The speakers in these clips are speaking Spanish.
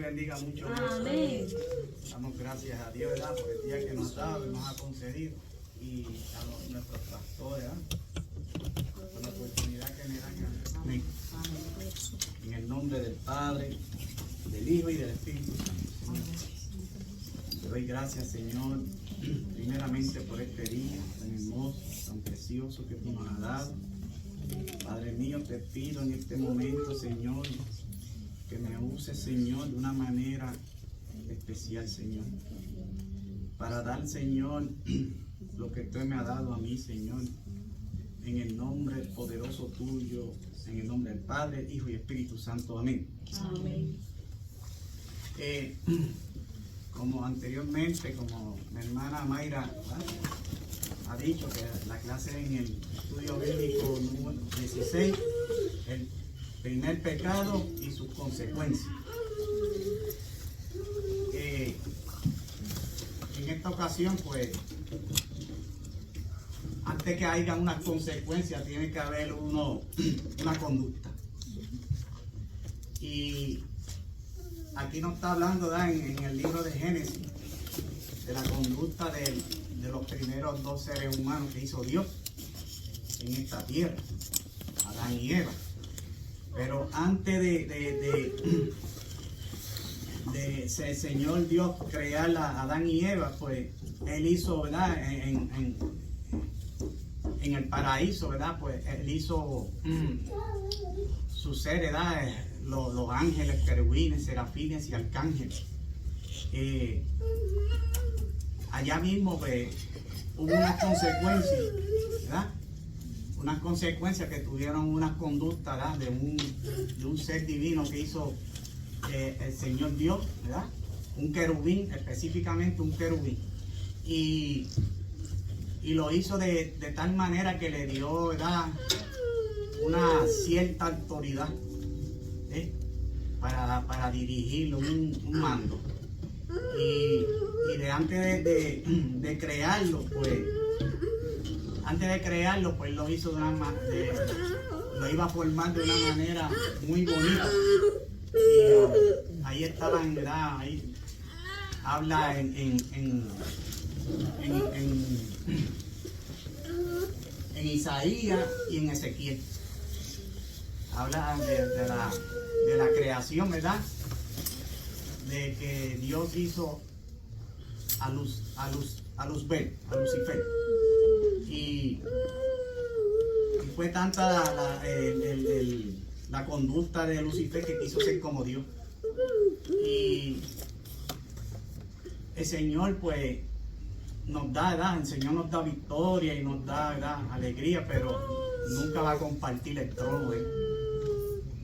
bendiga mucho. Amén. Damos gracias a Dios, ¿verdad? Por el día que nos ha dado y nos ha concedido. Y a nuestros pastores, ¿verdad? Por la oportunidad que me dan. Amén. En el nombre del Padre, del Hijo y del Espíritu Santo. Te doy gracias, Señor, primeramente por este día tan hermoso, tan precioso que tú nos has dado. Padre mío, te pido en este momento, Señor, que me uses, Señor, de una manera especial, Señor, para dar, Señor, lo que tú me has dado a mí, Señor, en el nombre poderoso tuyo, en el nombre del Padre, Hijo y Espíritu Santo. Amén. Amén. Como anteriormente, como mi hermana Mayra ha dicho, que la clase en el estudio bíblico número 16, el primer pecado y sus consecuencias. En esta ocasión, pues, antes que haya unas consecuencias, tiene que haber una conducta. Y aquí nos está hablando, ¿verdad?, en el libro de Génesis, de la conducta de los primeros dos seres humanos que hizo Dios en esta tierra, Adán y Eva. Pero antes de el Señor Dios crear a Adán y Eva, pues Él hizo, ¿verdad?, en el paraíso, ¿verdad?, pues Él hizo sus seres, ¿verdad?, los ángeles, querubines, serafines y arcángeles. Allá mismo, pues, hubo unas consecuencias, ¿verdad? Unas consecuencias que tuvieron unas conductas, ¿verdad?, de un ser divino que hizo el Señor Dios, ¿verdad? Un querubín, específicamente un querubín. Y lo hizo de tal manera que le dio, ¿verdad?, una cierta autoridad, para dirigirlo, un mando. Y antes de crearlo, pues, lo hizo lo iba a formar de una manera muy bonita. Y ahí estaban, ¿verdad? Ahí habla en Isaías y en Ezequiel. Habla de la creación, ¿verdad? De que Dios hizo a Lucifer. Y fue tanta la conducta de Lucifer que quiso ser como Dios. Y el Señor, pues, nos da, ¿verdad? El Señor nos da victoria y nos da, ¿verdad?, alegría, pero nunca va a compartir el trono, ¿eh?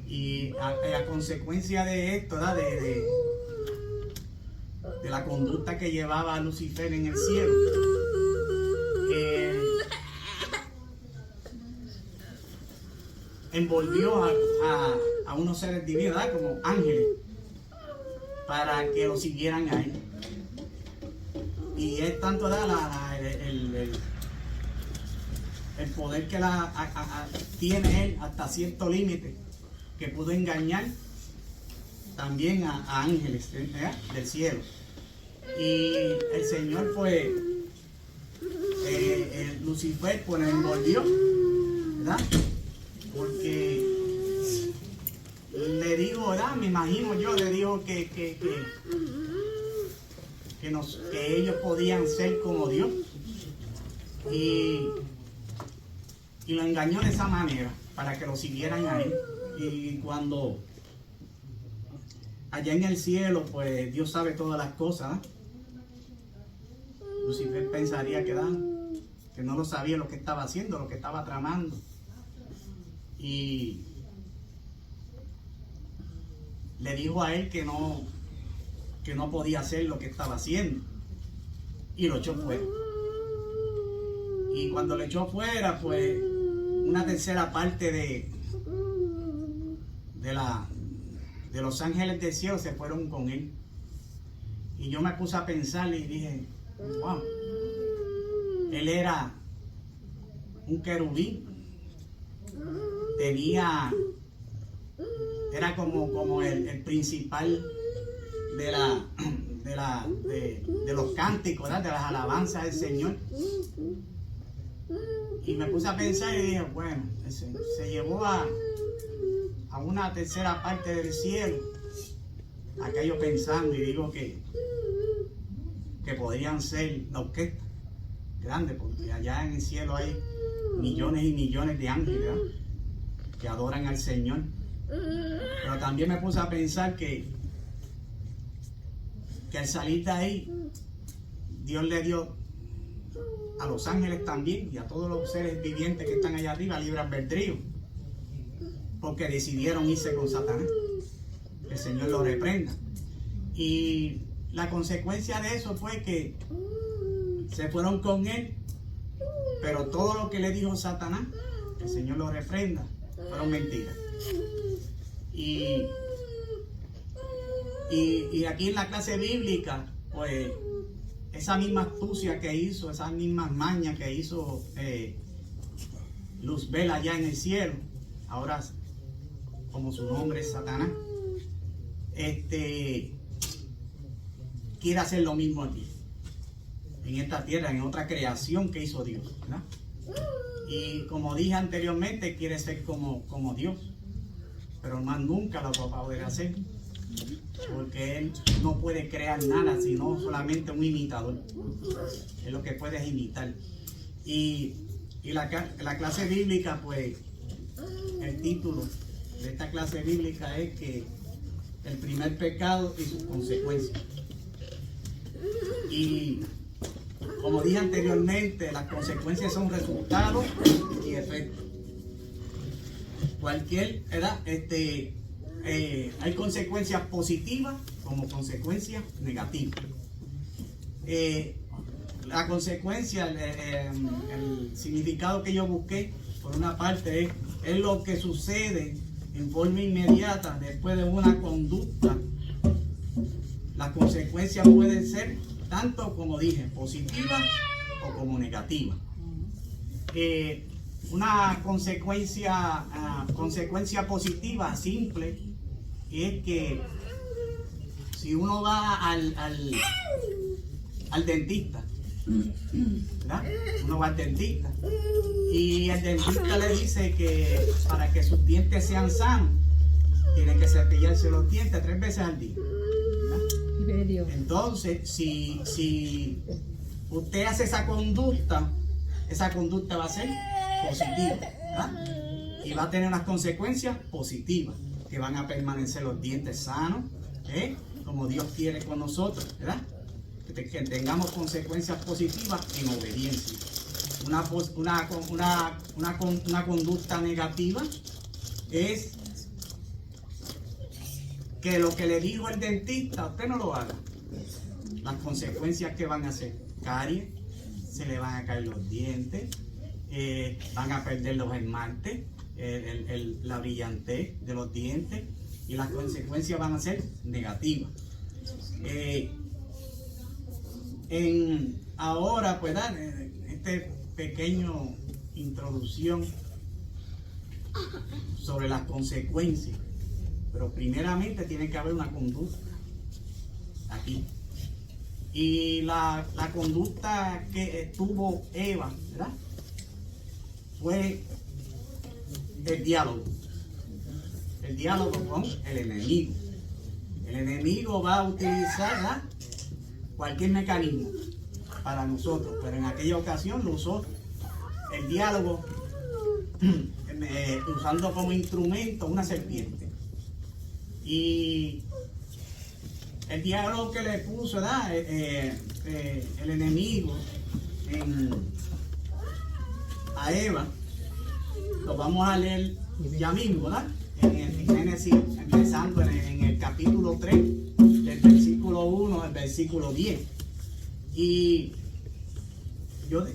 Y a consecuencia de esto, ¿verdad?, de la conducta que llevaba a Lucifer en el cielo, envolvió a unos seres divinos, ¿verdad?, como ángeles, para que lo siguieran a él. Y es tanto, ¿verdad?, el poder que tiene él hasta cierto límite, que pudo engañar también a ángeles, ¿verdad?, del cielo. Y el Señor, pues, Lucifer, pues, lo envolvió, ¿verdad? Porque le dijo, ¿verdad?, me imagino yo, le dijo que ellos podían ser como Dios. Y lo engañó de esa manera, para que lo siguieran a él. Y cuando allá en el cielo, pues Dios sabe todas las cosas, ¿eh? Lucifer pensaría que no lo sabía lo que estaba haciendo, lo que estaba tramando. Y le dijo a él que no podía hacer lo que estaba haciendo. Y lo echó fuera. Y cuando lo echó fuera, pues una tercera parte de los ángeles del cielo se fueron con él. Y yo me puse a pensar y dije, wow, él era un querubín, era como el principal de los cánticos, ¿verdad? De las alabanzas del Señor. Y me puse a pensar y dije, bueno, se llevó a una tercera parte del cielo. Acá yo pensando y digo que podrían ser la orquesta grande, porque allá en el cielo hay millones y millones de ángeles, ¿verdad?, que adoran al Señor. Pero también me puse a pensar que al salir de ahí, Dios le dio a los ángeles también y a todos los seres vivientes que están allá arriba libre albedrío, porque decidieron irse con Satanás. Que el Señor los reprenda. Y la consecuencia de eso fue que se fueron con él, pero todo lo que le dijo Satanás, que el Señor los reprenda, fueron mentiras. Y aquí en la clase bíblica, pues esa misma astucia que hizo, esas mismas mañas que hizo Luzbel allá en el cielo, ahora como su nombre es Satanás, quiere hacer lo mismo aquí, en esta tierra, en otra creación que hizo Dios, ¿verdad? Y como dije anteriormente, quiere ser como Dios, pero más nunca lo va a poder hacer, porque él no puede crear nada, sino solamente un imitador. Es lo que puede imitar. Y la clase bíblica, pues, el título de esta clase bíblica es que el primer pecado y sus consecuencias. Y como dije anteriormente, las consecuencias son resultados y efectos. Cualquier edad, hay consecuencias positivas como consecuencias negativas. La consecuencia, el significado que yo busqué, por una parte, es lo que sucede en forma inmediata después de una conducta. Las consecuencias pueden ser tanto, como dije, positivas o como negativas. Una consecuencia positiva simple es que si uno va al dentista, ¿verdad? Uno va al dentista y el dentista le dice que para que sus dientes sean sanos tiene que cepillarse los dientes 3 veces al día, ¿verdad? Entonces, si usted hace esa conducta va a ser positiva, ¿verdad? Y va a tener unas consecuencias positivas, que van a permanecer los dientes sanos, como Dios quiere con nosotros, ¿verdad? Que tengamos consecuencias positivas en obediencia. Una conducta negativa es que lo que le dijo el dentista, usted no lo haga. Las consecuencias que van a ser caries, se le van a caer los dientes, van a perder los esmaltes, la brillantez de los dientes, y las consecuencias van a ser negativas. Ahora, pues, pequeño introducción sobre las consecuencias, pero primeramente tiene que haber una conducta aquí, y la conducta que tuvo Eva, ¿verdad?, fue el diálogo con el enemigo. El enemigo va a utilizar, ¿verdad?, cualquier mecanismo para nosotros, pero en aquella ocasión lo usó el diálogo usando como instrumento una serpiente. Y el diálogo que le puso, ¿verdad?, el enemigo a Eva, lo vamos a leer ya mismo, ¿verdad?, en Génesis, empezando en el capítulo 3, del versículo 1 al versículo 10. Y yo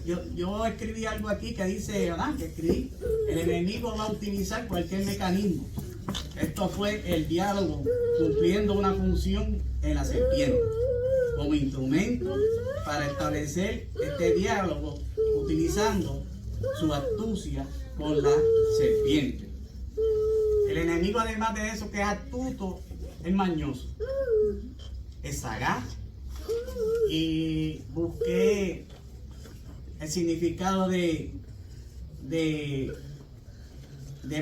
escribí algo aquí que dice, ¿verdad?, que escribí: el enemigo va a utilizar cualquier mecanismo. Esto fue el diálogo cumpliendo una función en la serpiente, como instrumento para establecer este diálogo, utilizando su astucia con la serpiente. El enemigo, además de eso, que es astuto, es mañoso. es sagaz. Y busqué el significado de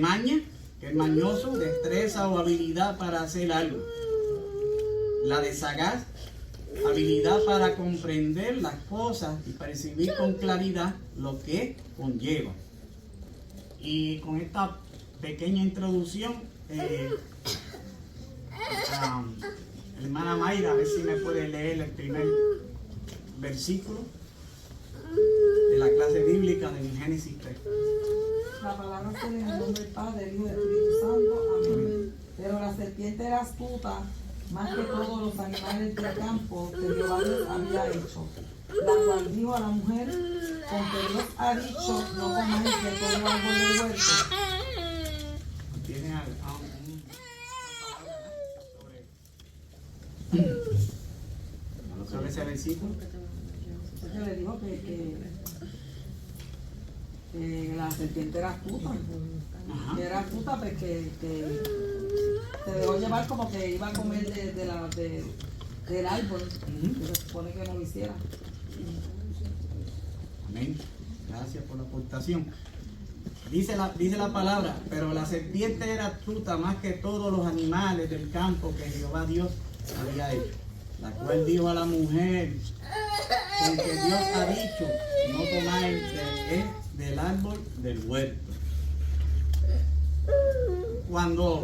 maña, que es mañoso, destreza o habilidad para hacer algo. La de sagaz, habilidad para comprender las cosas y percibir con claridad lo que conlleva. Y con esta pequeña introducción, hermana Mayra, a ver si me puede leer el primer versículo de la clase bíblica de Génesis 3. La palabra fue en el nombre del Padre, del Hijo y del Espíritu Santo. Amén. Pero la serpiente era astuta más que todos los animales del campo que Jehová Dios había hecho, la cual dijo a la mujer: con que Dios ha dicho, no comáis de todo árbol del huerto. Tiene una palabra sobre ese versículo. Entonces le dijo que la serpiente era astuta. Ajá. Que era astuta porque se dejó llevar como que iba a comer del árbol. Que se supone que no lo hiciera. Amén. Gracias por la aportación. Dice la palabra, pero la serpiente era astuta más que todos los animales del campo que Jehová Dios había hecho, la cual dijo a la mujer: con que Dios ha dicho, no comáis del árbol del huerto. Cuando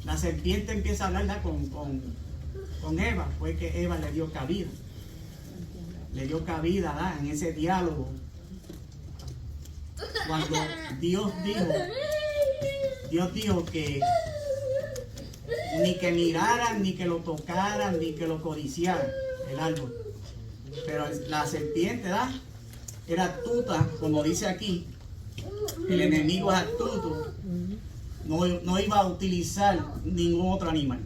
la serpiente empieza a hablar con Eva, fue que Eva le dio cabida. Le dio cabida, ¿verdad?, en ese diálogo. Cuando Dios dijo que ni que miraran, ni que lo tocaran, ni que lo codiciaran el árbol. Pero la serpiente, ¿verdad?, era astuta, como dice aquí. El enemigo es astuto. No iba a utilizar ningún otro animal.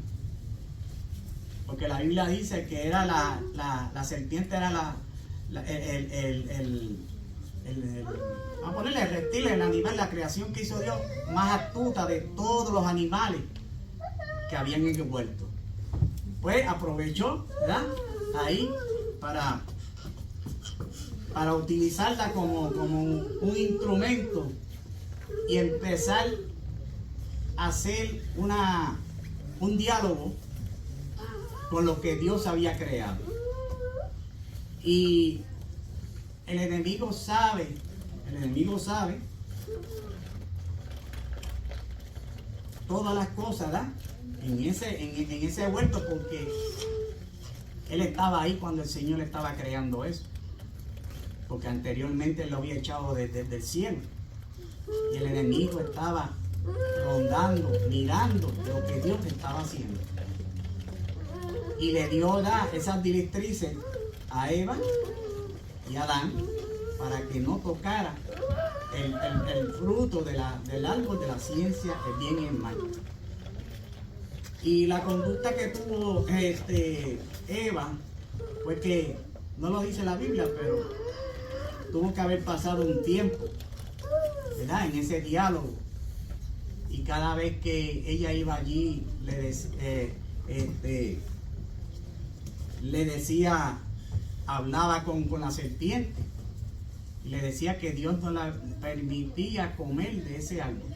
Porque la Biblia dice que era la serpiente era vamos a ponerle el reptil, el animal, la creación que hizo Dios, más astuta de todos los animales que habían en el huerto. Pues aprovechó, ¿verdad?, ahí para utilizarla como un instrumento y empezar a hacer un diálogo con lo que Dios había creado. Y el enemigo sabe todas las cosas, ¿verdad?, en ese huerto, porque él estaba ahí cuando el Señor estaba creando eso, porque anteriormente él lo había echado desde el cielo, y el enemigo estaba rondando, mirando lo que Dios estaba haciendo, y le dio esas directrices a Eva y a Adán para que no tocara el fruto del árbol de la ciencia del bien y el mal. Y la conducta que tuvo Eva fue que, no lo dice la Biblia, pero tuvo que haber pasado un tiempo, ¿verdad?, en ese diálogo. Y cada vez que ella iba allí, le decía, hablaba con la serpiente, y le decía que Dios no la permitía comer de ese árbol.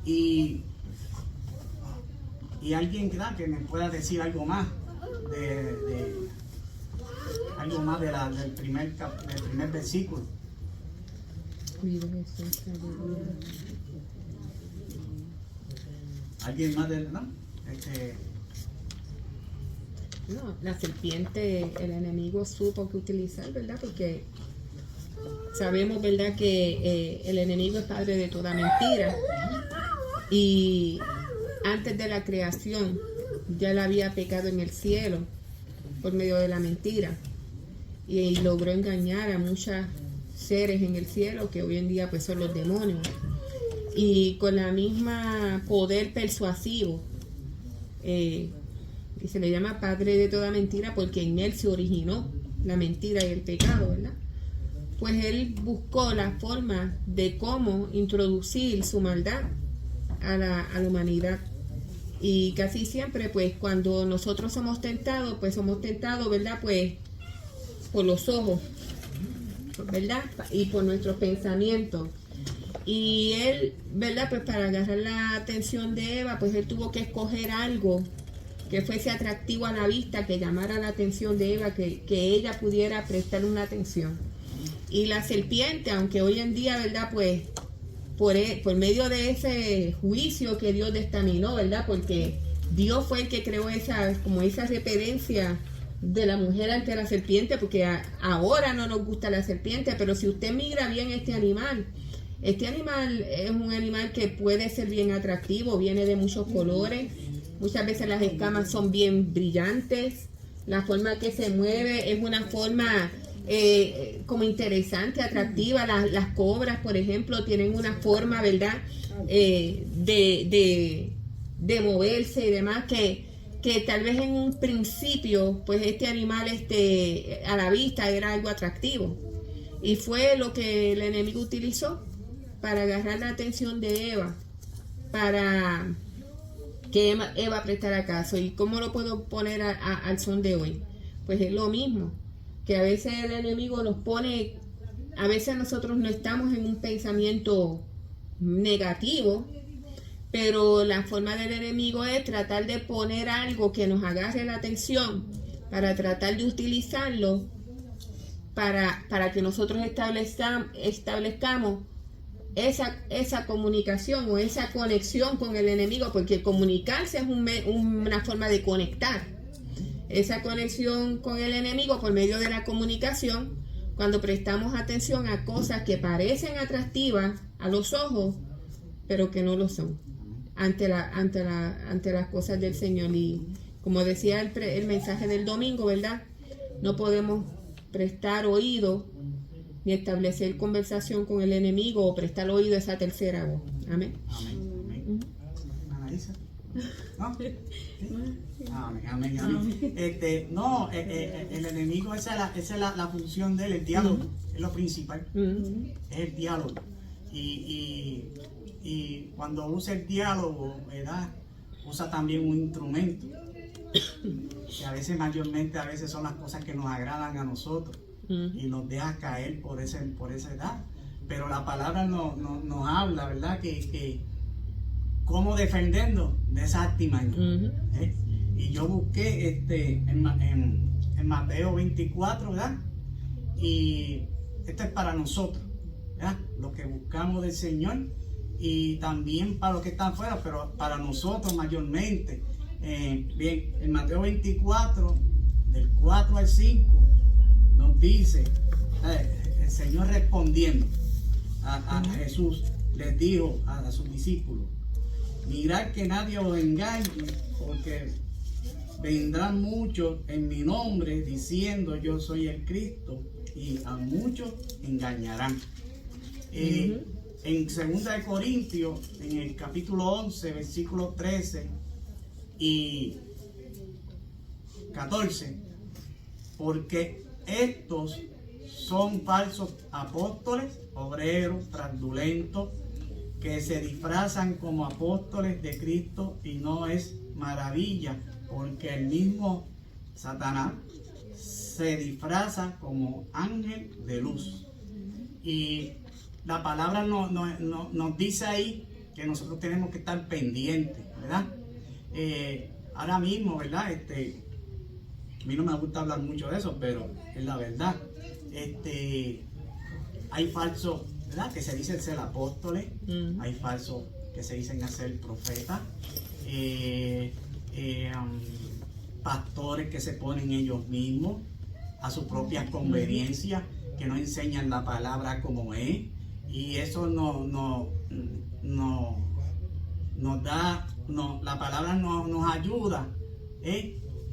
Y alguien que me pueda decir algo más del primer versículo. ¿Alguien más no? No, la serpiente, el enemigo supo que utilizar, ¿verdad? Porque sabemos, ¿verdad?, que el enemigo es padre de toda mentira. Y antes de la creación ya él había pecado en el cielo por medio de la mentira. Y logró engañar a muchos seres en el cielo que hoy en día pues son los demonios. Y con la misma poder persuasivo, y se le llama padre de toda mentira porque en él se originó la mentira y el pecado, ¿verdad? Pues él buscó la forma de cómo introducir su maldad a la humanidad. Y casi siempre, pues, cuando nosotros somos tentados, ¿verdad? Pues, por los ojos, ¿verdad? Y por nuestros pensamientos. Y él, ¿verdad? Pues para agarrar la atención de Eva, pues él tuvo que escoger algo que fuese atractivo a la vista, que llamara la atención de Eva, que ella pudiera prestarle una atención. Y la serpiente, aunque hoy en día, ¿verdad? Pues por medio de ese juicio que Dios dictaminó, ¿verdad? Porque Dios fue el que creó esa reverencia de la mujer ante la serpiente, porque ahora no nos gusta la serpiente, pero si usted mira bien este animal es un animal que puede ser bien atractivo, viene de muchos colores, muchas veces las escamas son bien brillantes, la forma que se mueve es una forma como interesante, atractiva. Las cobras, por ejemplo, tienen una forma, ¿verdad? De moverse y demás, que tal vez en un principio, pues este animal a la vista era algo atractivo. Y fue lo que el enemigo utilizó para agarrar la atención de Eva, para que Eva prestara caso. ¿Y cómo lo puedo poner al son de hoy? Pues es lo mismo, que a veces el enemigo nos pone, a veces nosotros no estamos en un pensamiento negativo, pero la forma del enemigo es tratar de poner algo que nos agarre la atención para tratar de utilizarlo para que nosotros establezcamos esa comunicación o esa conexión con el enemigo, porque comunicarse es una forma de conectar. Esa conexión con el enemigo por medio de la comunicación, cuando prestamos atención a cosas que parecen atractivas a los ojos, pero que no lo son, ante las cosas del Señor. Y como decía el mensaje del domingo, ¿verdad? No podemos prestar oído ni establecer conversación con el enemigo o prestar oído a esa tercera voz. Amén. Amén. Analisa. ¿No? Amén. El enemigo, esa es la función de él, el diálogo, es lo principal, es el diálogo. Y cuando usa el diálogo, ¿verdad? Usa también un instrumento, que a veces son las cosas que nos agradan a nosotros y nos deja caer por esa edad. Pero la palabra nos habla, ¿verdad? Que cómo defendernos de esa artimaña. Y yo busqué en Mateo 24, ¿verdad? Y esto es para nosotros, ¿verdad? Lo que buscamos del Señor, y también para los que están fuera, pero para nosotros mayormente. Bien, en Mateo 24, del 4 al 5, nos dice, el Señor respondiendo a Jesús, les dijo a sus discípulos: mirad que nadie os engañe, porque vendrán muchos en mi nombre diciendo yo soy el Cristo, y a muchos engañarán. En 2 de Corintios, en el capítulo 11, versículos 13 y 14, porque estos son falsos apóstoles, obreros fraudulentos, que se disfrazan como apóstoles de Cristo, y no es maravilla, porque el mismo Satanás se disfraza como ángel de luz. Y la palabra nos dice ahí que nosotros tenemos que estar pendientes, ¿verdad? Ahora mismo, ¿verdad? A mí no me gusta hablar mucho de eso, pero es la verdad. Hay falsos, ¿verdad?, que se dicen ser apóstoles, hay falsos que se dicen ser profetas, pastores que se ponen ellos mismos a sus propias conveniencias, que no enseñan la palabra como es, y eso la palabra nos ayuda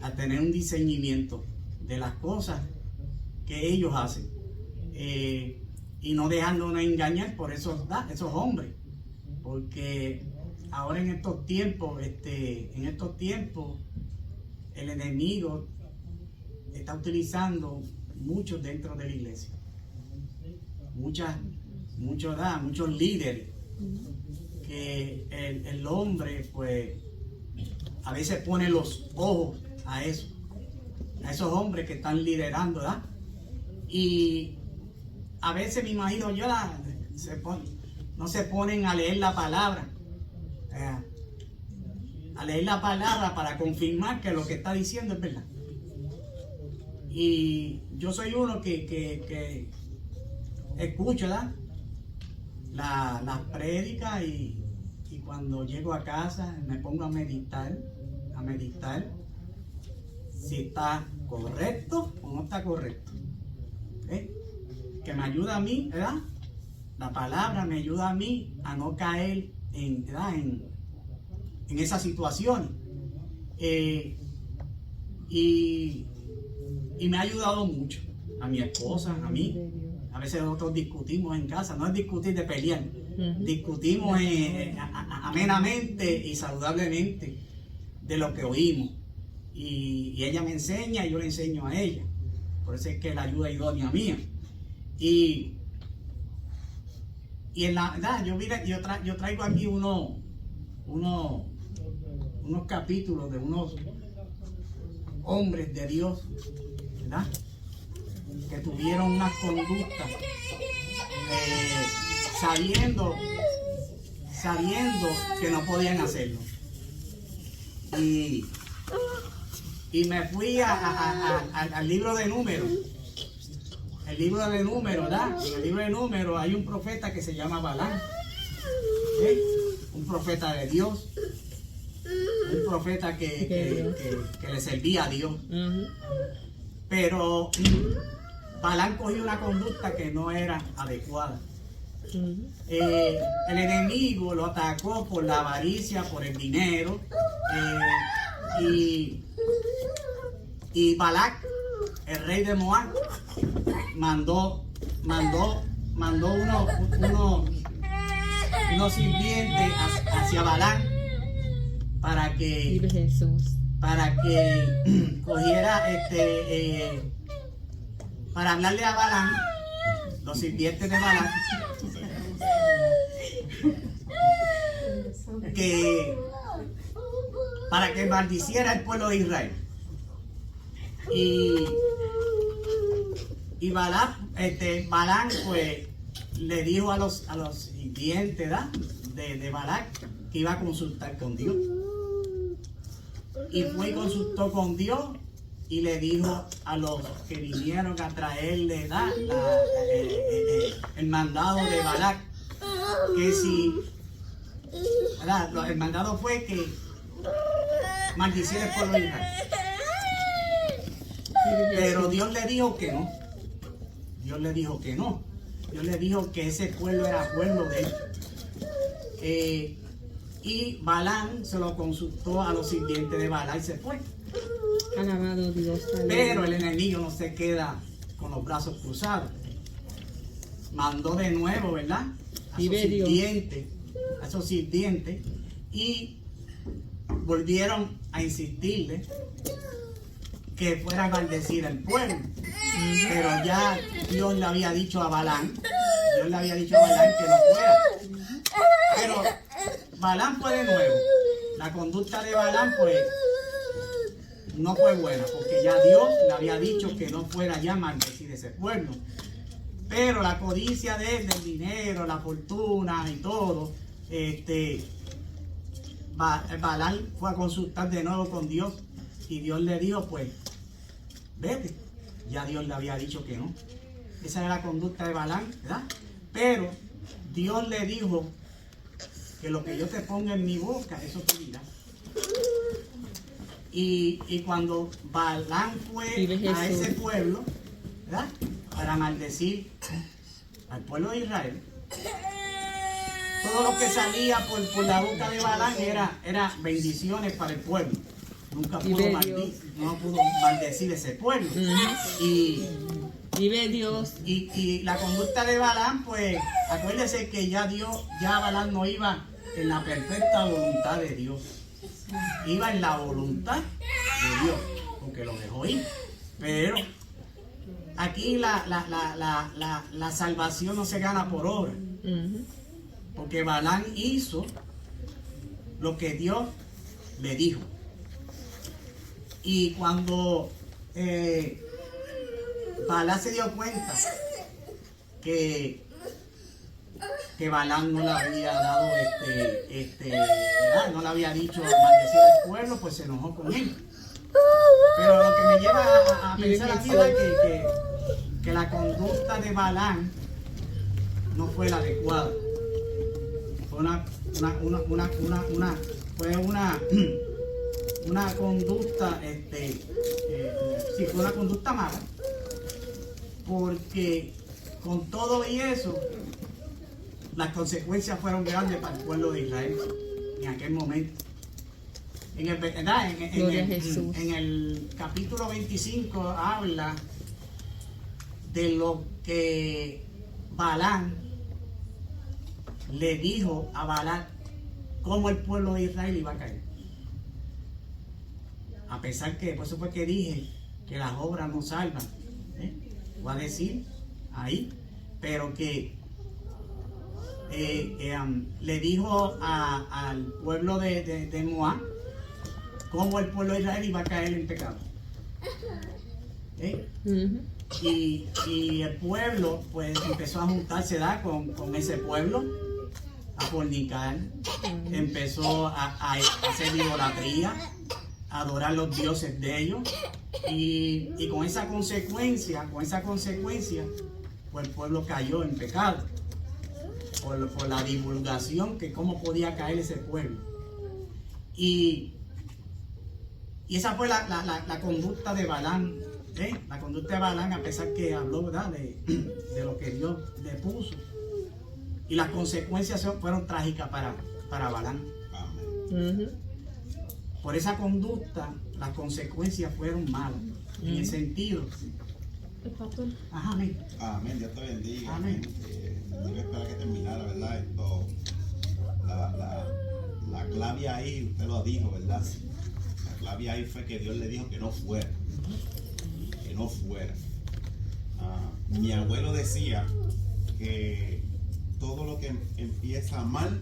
a tener un discernimiento de las cosas que ellos hacen, y no dejándonos engañar por esos hombres, porque ahora en estos tiempos el enemigo está utilizando muchos dentro de la iglesia, muchos líderes, que el hombre pues a veces pone los ojos a eso, a esos hombres que están liderando, ¿verdad? Y a veces me imagino yo, no se ponen a leer la palabra, a leer la palabra para confirmar que lo que está diciendo es verdad. Y yo soy uno que escucho, ¿verdad?, las prédicas y cuando llego a casa me pongo a meditar si está correcto o no está correcto. Que me ayuda a mí, ¿verdad? La palabra me ayuda a mí a no caer en esa situación. Y me ha ayudado mucho a mi esposa, a mí. A veces nosotros discutimos en casa, no es discutir de pelear, discutimos amenamente y saludablemente de lo que oímos. Y ella me enseña y yo le enseño a ella. Por eso es que es la ayuda idónea mía. Y en la verdad, yo traigo aquí unos capítulos de unos hombres de Dios, ¿verdad?, que tuvieron unas conductas sabiendo que no podían hacerlo. Y me fui al libro de Números. El libro de Números, ¿verdad? En el libro de Números hay un profeta que se llama Balaam. Un profeta de Dios. Un profeta que le servía a Dios. Pero Balaam cogió una conducta que no era adecuada. El enemigo lo atacó por la avaricia, por el dinero. Y Balac, el rey de Moab, mandó unos sirvientes hacia Balaam para que cogiera para hablarle a Balaam, los sirvientes de Balaam, para que maldiciera el pueblo de Israel. Y Balaam pues le dijo a los sirvientes de Balac que iba a consultar con Dios. Y fue y consultó con Dios y le dijo a los que vinieron a traerle el mandado de Balac que si, ¿verdad?, el mandado fue que maldiciera el pueblo de Israel. Pero Dios le dijo que no. Dios le dijo que no. Dios le dijo que ese pueblo era pueblo de él. Y Balaam se lo consultó a los sirvientes de Balaam y se fue. Alabado Dios. Pero el enemigo no se queda con los brazos cruzados. Mandó de nuevo, ¿verdad?, a esos sirvientes y volvieron a insistirle que fuera a maldecir al pueblo. Pero ya Dios le había dicho a Balaam, que no fuera. Pero Balaam fue de nuevo. La conducta de Balaam pues no fue buena, porque ya Dios le había dicho que no fuera ya a maldecir ese pueblo. Pero la codicia de él, del dinero, la fortuna y todo, Balaam fue a consultar de nuevo con Dios y Dios le dijo, pues, vete. Ya Dios le había dicho que no. Esa era la conducta de Balaam, ¿verdad? Pero Dios le dijo que lo que yo te ponga en mi boca, eso te dirá. Y cuando Balaam fue a ese pueblo, ¿verdad?, para maldecir al pueblo de Israel, todo lo que salía por la boca de Balaam era bendiciones para el pueblo. Nunca pudo maldecir ese pueblo. Vive Dios. Y la conducta de Balaam, pues, acuérdese que ya Balaam no iba en la perfecta voluntad de Dios. Iba en la voluntad de Dios, porque lo dejó ir. Pero aquí la salvación no se gana por obra. Porque Balaam hizo lo que Dios le dijo. Y cuando Balaam se dio cuenta que Balaam no le había dado ¿verdad? No le había dicho maldecir al pueblo, pues se enojó con él. Pero lo que me lleva a pensar aquí es que la conducta de Balaam no fue la adecuada. Fue una conducta, sí, fue una conducta mala, porque con todo y eso, las consecuencias fueron grandes para el pueblo de Israel en aquel momento. En el capítulo 25 habla de lo que Balaam le dijo a Balac cómo el pueblo de Israel iba a caer. A pesar que, por eso fue que dije que las obras no salvan. Voy a decir ahí, pero que le dijo al pueblo de Moab cómo el pueblo de Israel iba a caer en pecado. Y el pueblo pues empezó a juntarse con ese pueblo, a fornicar, empezó a hacer idolatría, a adorar los dioses de ellos, y con esa consecuencia, pues el pueblo cayó en pecado por la divulgación que cómo podía caer ese pueblo. Y esa fue la conducta de Balaam. La conducta de Balaam, a pesar que habló, ¿verdad?, de lo que Dios le puso, y las consecuencias fueron trágicas para Balaam. Por esa conducta las consecuencias fueron malas, en el sentido. Ajá, amén. Amén, Dios te bendiga. Amén. Yo espero que terminara, ¿verdad? Esto, la clave ahí, usted lo dijo, ¿verdad? La clave ahí fue que Dios le dijo que no fuera. Que no fuera. Mi abuelo decía que todo lo que empieza mal,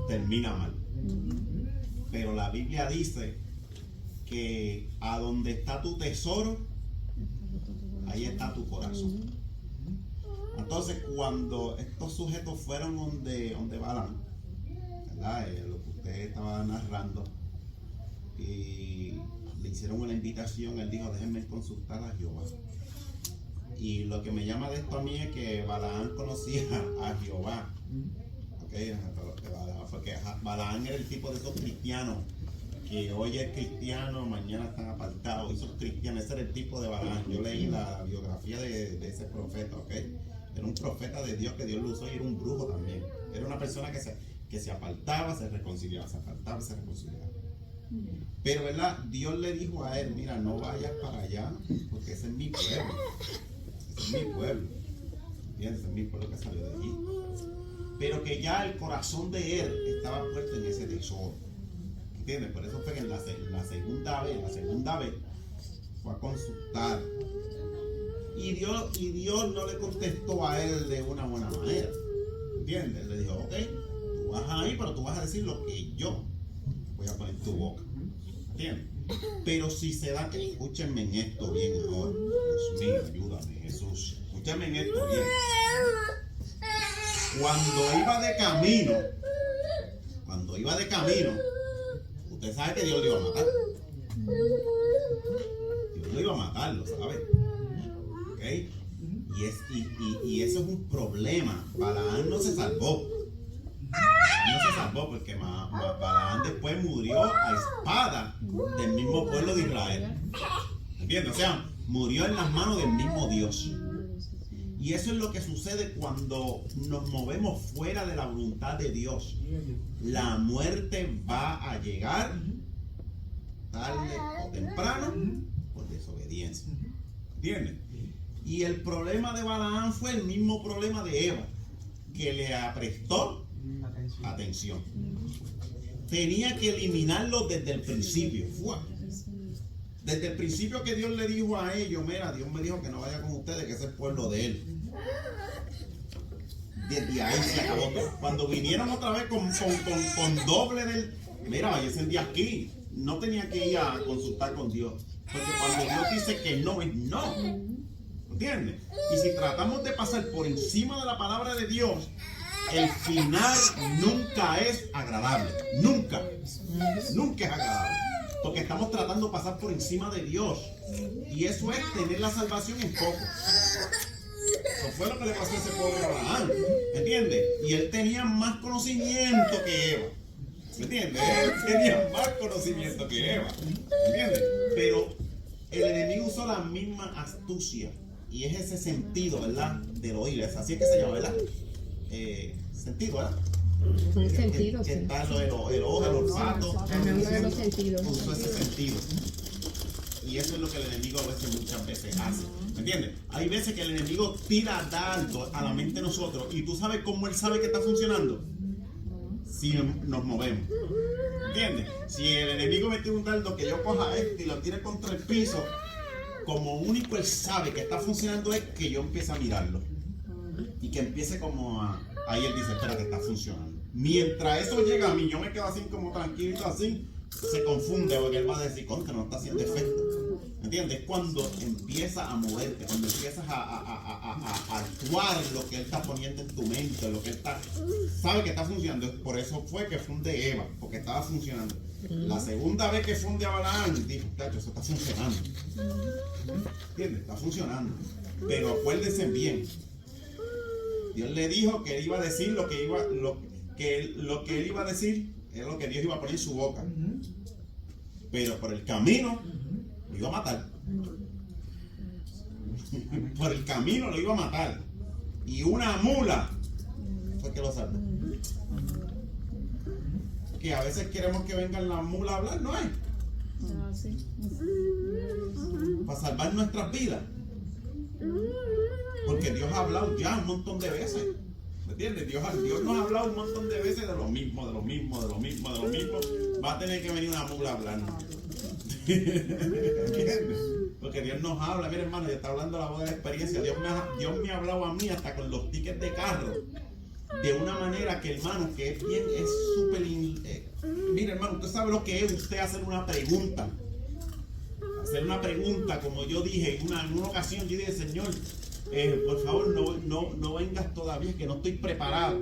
termina mal. Pero la Biblia dice que a donde está tu tesoro, ahí está tu corazón. Entonces, cuando estos sujetos fueron donde Balaam, ¿verdad? Lo que usted estaba narrando, y le hicieron una invitación, él dijo: déjenme consultar a Jehová. Y lo que me llama de esto a mí es que Balaam conocía a Jehová. Porque Balaam era el tipo de esos cristianos que hoy es cristiano, mañana están apartados. Esos cristianos, ese era el tipo de Balaam. Yo leí la biografía de ese profeta, Era un profeta de Dios, que Dios lo usó, y era un brujo también. Era una persona que se apartaba, se reconciliaba, se apartaba, se reconciliaba. Pero, ¿verdad? Dios le dijo a él: mira, no vayas para allá, porque ese es mi pueblo. Ese es mi pueblo. ¿Entiendes? Ese es mi pueblo que salió de allí. Pero que ya el corazón de él estaba puesto en ese tesoro. ¿Entiendes? Por eso fue que en la segunda vez fue a consultar. Y Dios no le contestó a él de una buena manera. ¿Entiendes? Él le dijo: ok, tú vas a ir, pero tú vas a decir lo que yo voy a poner en tu boca. ¿Entiendes? Pero si se da, escúchenme en esto bien ahora. Dios mío, ayúdame, Jesús. Escúchenme en esto bien. Cuando iba de camino, usted sabe que Dios lo iba a matar. Dios lo iba a matar, ¿lo sabe? ¿Ok? Y eso es un problema. Balaam no se salvó. Porque Balaam después murió a espada del mismo pueblo de Israel. ¿Entiendes? O sea, murió en las manos del mismo Dios. Y eso es lo que sucede cuando nos movemos fuera de la voluntad de Dios. La muerte va a llegar tarde o temprano por desobediencia. ¿Entiendes? Y el problema de Balaam fue el mismo problema de Eva, que le prestó atención. Tenía que eliminarlo desde el principio. Desde el principio que Dios le dijo a ellos: mira, Dios me dijo que no vaya con ustedes, que es el pueblo de él. Desde ahí se acabó todo. Cuando vinieron otra vez con doble del... mira, váyanse de aquí. no tenía que ir a consultar con Dios. Porque cuando Dios dice que no, es no. ¿Entiendes? Y si tratamos de pasar por encima de la palabra de Dios, el final nunca es agradable. Nunca. Nunca es agradable. Porque estamos tratando de pasar por encima de Dios. Y eso es tener la salvación en poco. Eso fue lo que le pasó a ese pobre Abraham. ¿Entiendes? Y él tenía más conocimiento que Eva. ¿Me entiendes? Él tenía más conocimiento que Eva. ¿Entiendes? Pero el enemigo usó la misma astucia. Y es ese sentido, ¿verdad? Del oír. Así es que se llama, ¿verdad? Sentido, ¿verdad? Un sentido, que sí. está el ojo, el olfato. Hablando de los sentidos. Usó ese sentido. Y eso es lo que el enemigo a veces, muchas veces hace. ¿Me entiendes? Hay veces que el enemigo tira dardo a la mente de nosotros. Y tú sabes cómo él sabe que está funcionando. Si nos movemos. ¿Entiendes? Si el enemigo mete un dardo que yo coja esto y lo tire contra el piso, como único él sabe que está funcionando es que yo empiece a mirarlo. Y que empiece como a... Ahí él dice, espera, que está funcionando. Mientras eso llega a mí, yo me quedo así como tranquilito así, se confunde porque él va a decir, contra, no está haciendo efecto. ¿Entiendes? Cuando empieza a moverte, cuando empiezas a actuar lo que él está poniendo en tu mente, lo que él está... Sabe que está funcionando. Por eso fue que funde Eva, porque estaba funcionando. La segunda vez que funde Abraham, dijo, tacho, eso está funcionando. ¿Entiendes? Está funcionando. Pero acuérdense bien, Dios le dijo que él iba a decir lo que él iba a decir es lo que Dios iba a poner en su boca. Pero por el camino lo iba a matar. Por el camino lo iba a matar. Y una mula fue que lo salvó. Que a veces queremos que vengan las mulas a hablar, ¿no es? Para salvar nuestras vidas. Porque Dios ha hablado ya un montón de veces. ¿Me entiendes? Dios nos ha hablado un montón de veces de lo mismo. Va a tener que venir una mula a hablarnos. ¿Entiendes? Porque Dios nos habla. Mira, hermano, ya está hablando la voz de la experiencia. Dios me ha hablado a mí hasta con los tickets de carro. De una manera que, hermano, que es bien, es súper... mira, hermano, usted sabe lo que es usted hacer una pregunta. Hacer una pregunta, como yo dije en una ocasión, yo dije, Señor, por favor, no vengas todavía, que no estoy preparado.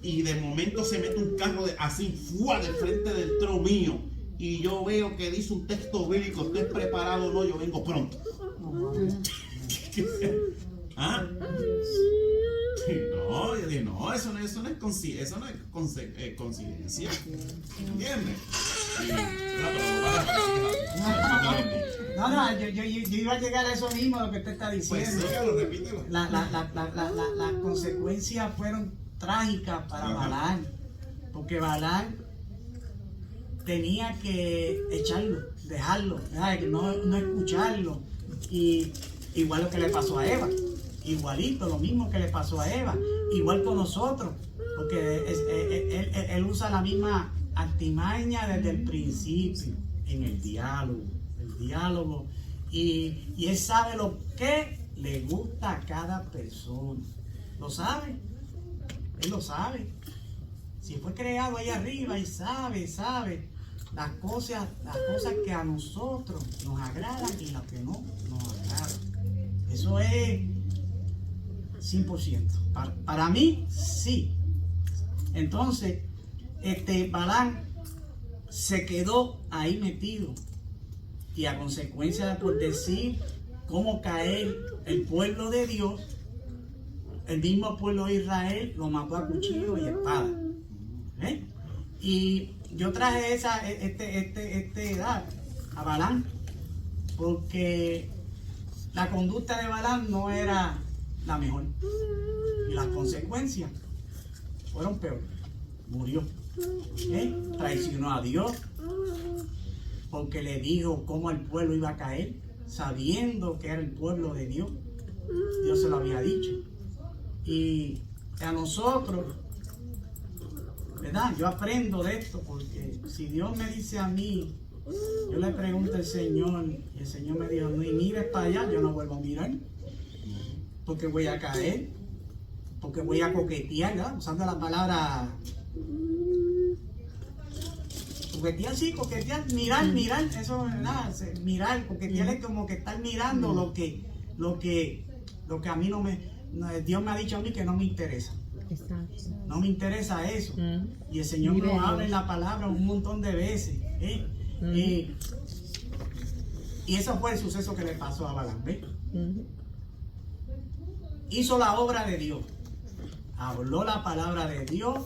Y de momento se mete un carro así, ¡fua!, del frente del trono mío. Y yo veo que dice un texto bíblico, ¿estoy preparado o no? Yo vengo pronto. ¿Ah? No, yo dije, no, eso no es coincidencia. ¿Entiendes? No, yo iba a llegar a eso mismo, lo que usted está diciendo. Pues sígalo, repítelo. Las consecuencias fueron trágicas para Balaam, porque Balaam tenía que echarlo, dejarlo, no escucharlo. Y igual lo que le pasó a Eva, igualito, lo mismo que le pasó a Eva, igual con nosotros, porque él usa la misma artimaña desde el principio, en el diálogo, y él sabe lo que le gusta a cada persona, lo sabe, él lo sabe. Si fue creado ahí arriba y sabe las cosas que a nosotros nos agradan y las que no nos agradan. Eso es 100%. Para mí, sí. Entonces, Balaam se quedó ahí metido. Y a consecuencia de por decir cómo caer el pueblo de Dios, el mismo pueblo de Israel lo mató a cuchillo y espada. Y yo traje edad a Balaam porque la conducta de Balaam no era la mejor y las consecuencias fueron peores. Murió, traicionó a Dios porque le dijo cómo el pueblo iba a caer, sabiendo que era el pueblo de Dios. Dios se lo había dicho. Y a nosotros, ¿verdad? Yo aprendo de esto porque si Dios me dice a mí, yo le pregunto al Señor y el Señor me dijo, no mires para allá, yo no vuelvo a mirar porque voy a caer, porque voy a coquetear, ¿verdad? Usando la palabra Coquetear sí, coquetear, mirar, eso es nada, mirar, coquetear es como que estar mirando lo que a mí Dios me ha dicho a mí que no me interesa. Exacto. No me interesa eso. Y el Señor me lo habla en la palabra un montón de veces. Y eso fue el suceso que le pasó a Balaam, ¿ves? Hizo la obra de Dios. Habló la palabra de Dios.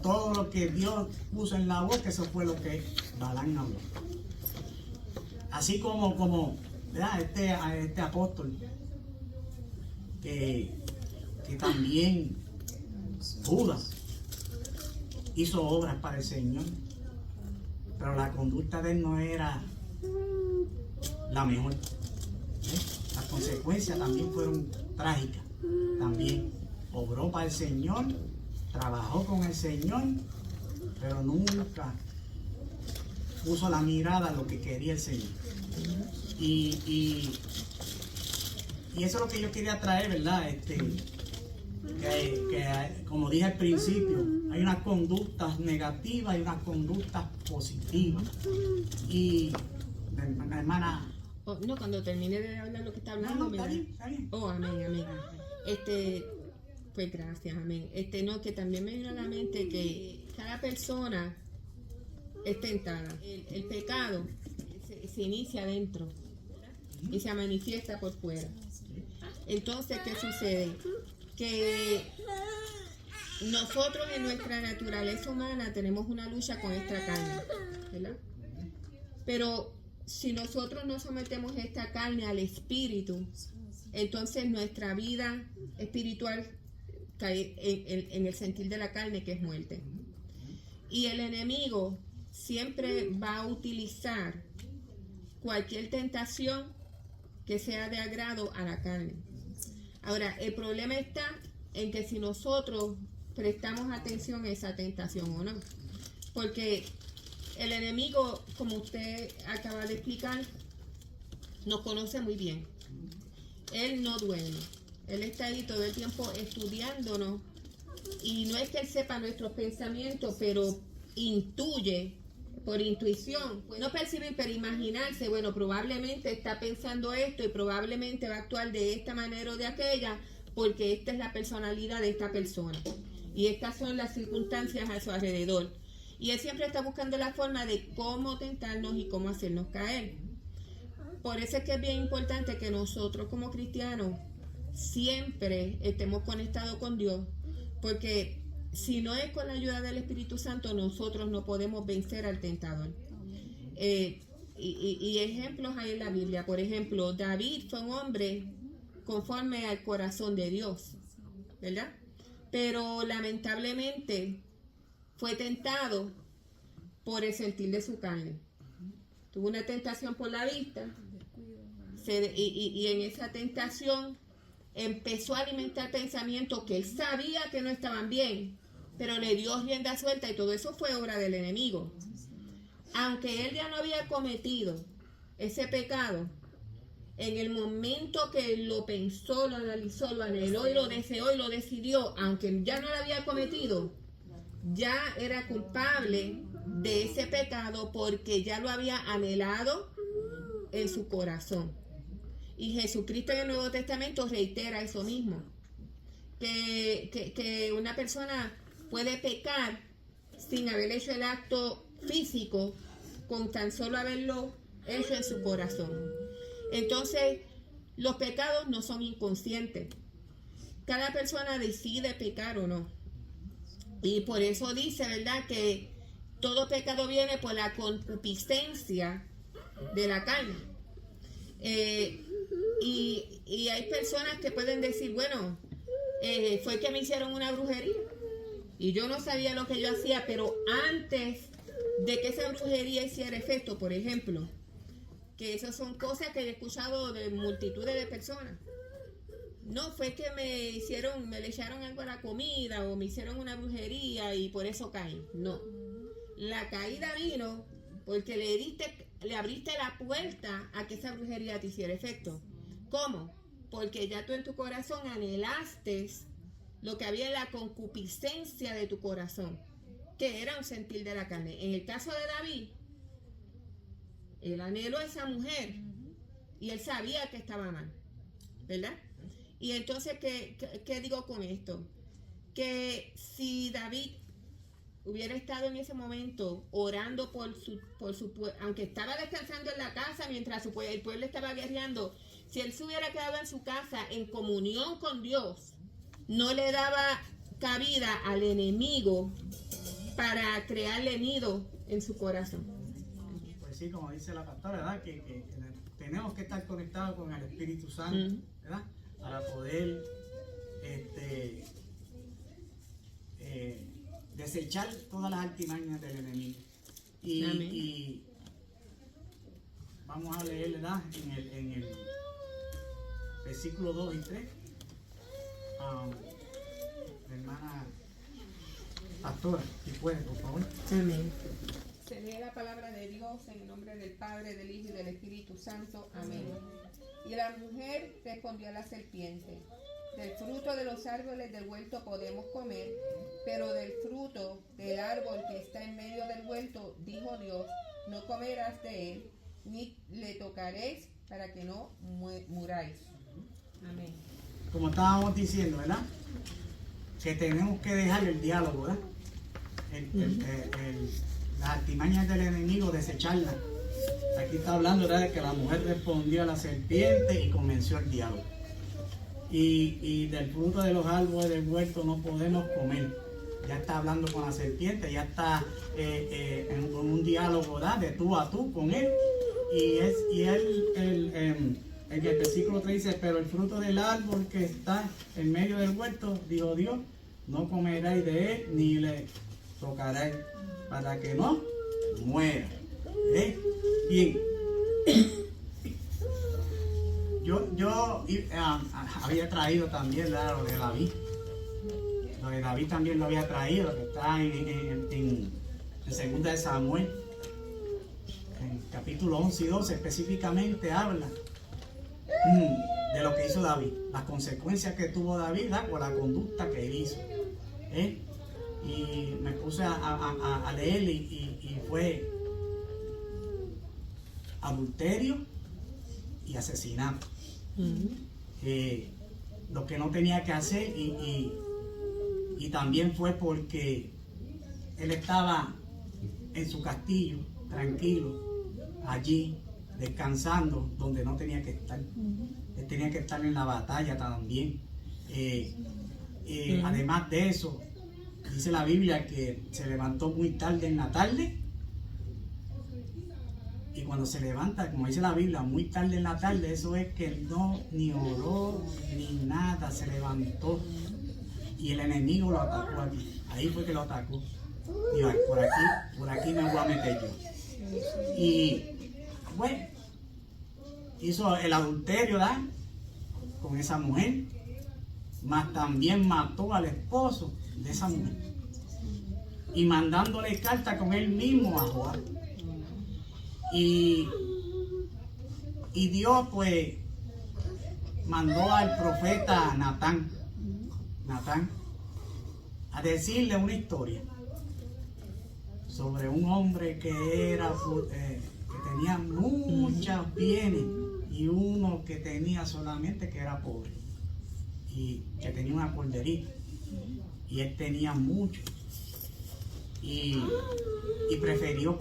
Todo lo que Dios puso en la boca, eso fue lo que Balaam habló. Así como ¿verdad? Este apóstol que también Judas hizo obras para el Señor, pero la conducta de él no era la mejor. Las consecuencias también fueron trágicas. También obró para el Señor, trabajó con el Señor, pero nunca puso la mirada a lo que quería el Señor. Y eso es lo que yo quería traer, ¿verdad? Que como dije al principio, hay unas conductas negativas y unas conductas positivas. Y la hermana... Oh, no, cuando termine de hablar lo que está hablando, está bien. Oh, amén. Pues gracias, amén. No, que también me vino a la mente que cada persona es tentada. El pecado se inicia adentro y se manifiesta por fuera. Entonces, ¿qué sucede? Que nosotros en nuestra naturaleza humana tenemos una lucha con esta carne, ¿verdad? Pero si nosotros no sometemos esta carne al espíritu, entonces nuestra vida espiritual cae en el sentir de la carne, que es muerte. Y el enemigo siempre va a utilizar cualquier tentación que sea de agrado a la carne. Ahora, el problema está en que si nosotros prestamos atención a esa tentación o no. Porque el enemigo, como usted acaba de explicar, nos conoce muy bien. Él no duerme. Él está ahí todo el tiempo estudiándonos. Y no es que él sepa nuestros pensamientos, pero intuye, por intuición. No percibir, pero imaginarse, bueno, probablemente está pensando esto y probablemente va a actuar de esta manera o de aquella, porque esta es la personalidad de esta persona. Y estas son las circunstancias a su alrededor. Y él siempre está buscando la forma de cómo tentarnos y cómo hacernos caer. Por eso es que es bien importante que nosotros como cristianos siempre estemos conectados con Dios, porque si no es con la ayuda del Espíritu Santo, nosotros no podemos vencer al tentador. Y ejemplos hay en la Biblia. Por ejemplo, David fue un hombre conforme al corazón de Dios, ¿verdad? Pero lamentablemente fue tentado por el sentir de su carne. Tuvo una tentación por la vista y en esa tentación empezó a alimentar pensamientos que él sabía que no estaban bien, pero le dio rienda suelta, y todo eso fue obra del enemigo. Aunque él ya no había cometido ese pecado, en el momento que lo pensó, lo analizó, lo anheló y lo deseó y lo decidió, aunque ya no lo había cometido, ya era culpable de ese pecado porque ya lo había anhelado en su corazón. Y Jesucristo en el Nuevo Testamento reitera eso mismo, que una persona puede pecar sin haber hecho el acto físico, con tan solo haberlo hecho en su corazón. Entonces, los pecados no son inconscientes. Cada persona decide pecar o no. Y por eso dice, ¿verdad?, que todo pecado viene por la concupiscencia de la carne. Y hay personas que pueden decir, bueno, fue que me hicieron una brujería y yo no sabía lo que yo hacía, pero antes de que esa brujería hiciera efecto, por ejemplo, que esas son cosas que he escuchado de multitudes de personas. No, fue que me le echaron algo a la comida o me hicieron una brujería y por eso caí. No. La caída vino porque le abriste la puerta a que esa brujería te hiciera efecto. ¿Cómo? Porque ya tú en tu corazón anhelaste lo que había en la concupiscencia de tu corazón. que era un sentir de la carne. En el caso de David, él anheló a esa mujer y él sabía que estaba mal, ¿verdad? Y entonces, ¿qué digo con esto? Que si David hubiera estado en ese momento orando por su pueblo, aunque estaba descansando en la casa mientras el pueblo estaba guerreando, si él se hubiera quedado en su casa en comunión con Dios, no le daba cabida al enemigo para crearle nido en su corazón. Pues sí, como dice la pastora, ¿verdad? Que tenemos que estar conectados con el Espíritu Santo, ¿verdad? Para poder desechar todas las artimañas del enemigo. Y vamos a leer, ¿verdad? En el versículo 2 y 3. La hermana pastora, si puede, por favor. Amén. Se lee la palabra de Dios en el nombre del Padre, del Hijo y del Espíritu Santo. Amén. Y la mujer respondió a la serpiente: del fruto de los árboles del huerto podemos comer, pero del fruto del árbol que está en medio del huerto, dijo Dios, no comerás de él, ni le tocaréis para que no muráis. Amén. Como estábamos diciendo, ¿verdad? Que tenemos que dejar el diálogo, ¿verdad? Las artimañas del enemigo, desecharlas. Aquí está hablando, ¿verdad?, de que la mujer respondió a la serpiente y comenzó el diálogo. Y del fruto de los árboles del huerto no podemos comer. Ya está hablando con la serpiente, ya está en un diálogo, ¿verdad?, de tú a tú con él. En el versículo 3 dice: pero el fruto del árbol que está en medio del huerto, dijo Dios, no comeráis de él ni le tocaréis para que no muera. Bien. Yo había traído también, ¿verdad?, lo de David. Lo de David también lo había traído, que está en 2 de Samuel. En capítulo 11 y 12 específicamente habla de lo que hizo David, las consecuencias que tuvo David, ¿verdad?, por la conducta que él hizo. Y me puse a leer y fue adulterio y asesinato. Lo que no tenía que hacer, y también fue porque él estaba en su castillo, tranquilo, allí, descansando, donde no tenía que estar. Él tenía que estar en la batalla también. Además de eso, dice la Biblia que se levantó muy tarde en la tarde. Y cuando se levanta, como dice la Biblia, muy tarde en la tarde, eso es que no ni oró ni nada, se levantó. Y el enemigo lo atacó aquí. Ahí fue que lo atacó. Dijo: por aquí me voy a meter yo. Y bueno, hizo el adulterio, ¿verdad?, con esa mujer, mas también mató al esposo de esa mujer. Y mandándole carta con él mismo a Joab. Y Dios pues mandó al profeta Natán a decirle una historia sobre un hombre que tenía muchos bienes y uno que tenía solamente, que era pobre y que tenía una corderita, y él tenía mucho y prefirió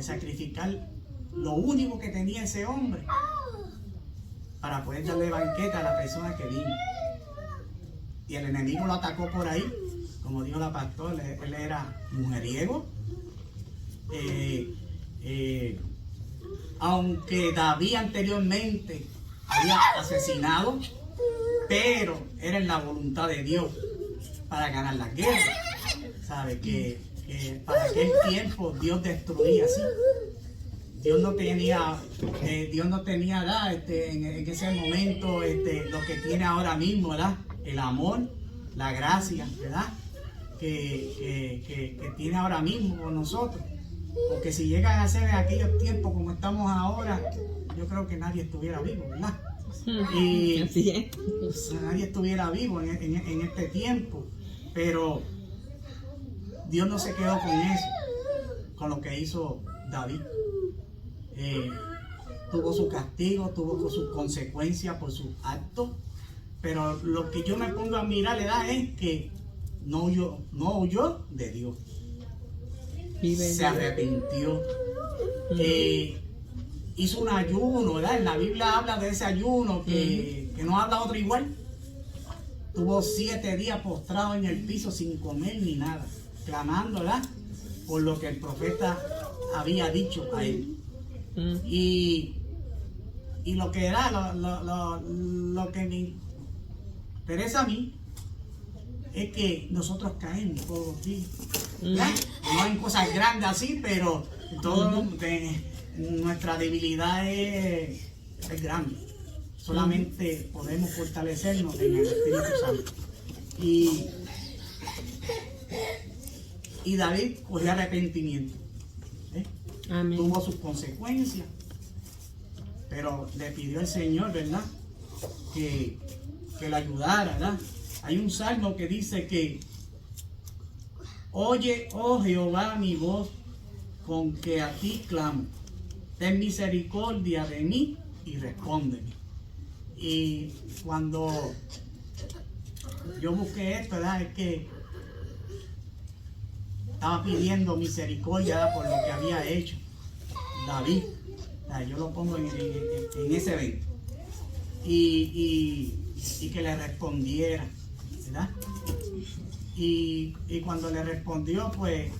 sacrificar lo único que tenía ese hombre para poder darle banquete a la persona que vino. Y el enemigo lo atacó por ahí, como dijo la pastora, él era mujeriego. Aunque David anteriormente había asesinado, pero era en la voluntad de Dios para ganar la guerra. Sabe que para aquel tiempo Dios destruía así. Dios no tenía ¿verdad?, en ese momento lo que tiene ahora mismo, ¿verdad?, el amor, la gracia, ¿verdad?, que tiene ahora mismo con nosotros. Porque si llegan a ser en aquellos tiempos como estamos ahora, yo creo que nadie estuviera vivo, ¿verdad? Y así es. nadie estuviera vivo en este tiempo. Pero Dios no se quedó con eso, con lo que hizo David. Tuvo su castigo, tuvo sus consecuencias por sus actos, pero lo que yo me pongo a mirar es que no huyó de Dios, se arrepintió, hizo un ayuno, ¿verdad? En la Biblia habla de ese ayuno que no habla otro igual. Tuvo 7 días postrado en el piso sin comer ni nada, clamando, ¿verdad?, por lo que el profeta había dicho a él. Y lo que era, lo que me interesa a mí es que nosotros caemos todos los días, ¿verdad? No hay cosas grandes así, pero nuestra debilidad es grande. Solamente podemos fortalecernos en el Espíritu Santo. Y David cogió arrepentimiento. Amén. Tuvo sus consecuencias, pero le pidió al Señor, ¿verdad?, que le ayudara, ¿verdad? Hay un salmo que dice que oye, oh Jehová, mi voz, con que a ti clamo. Ten misericordia de mí y respóndeme. Y cuando yo busqué esto, ¿verdad?, es que estaba pidiendo misericordia, ¿verdad?, por lo que había hecho David. Yo lo pongo en ese evento. Y que le respondiera, ¿verdad? Y cuando le respondió, pues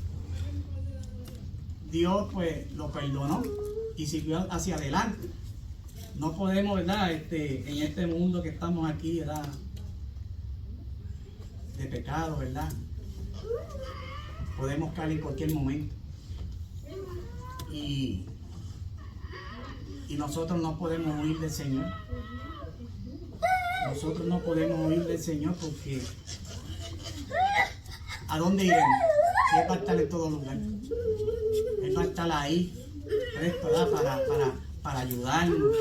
Dios pues lo perdonó y siguió hacia adelante. No podemos, ¿verdad?, en este mundo que estamos aquí, ¿verdad?, de pecado, ¿verdad?, podemos caer en cualquier momento. Y nosotros no podemos huir del Señor. Nosotros no podemos huir del Señor porque ¿a dónde iremos? Si Él va a estar en todo lugar. Él va a estar ahí, presto, ¿verdad?, para ayudarnos,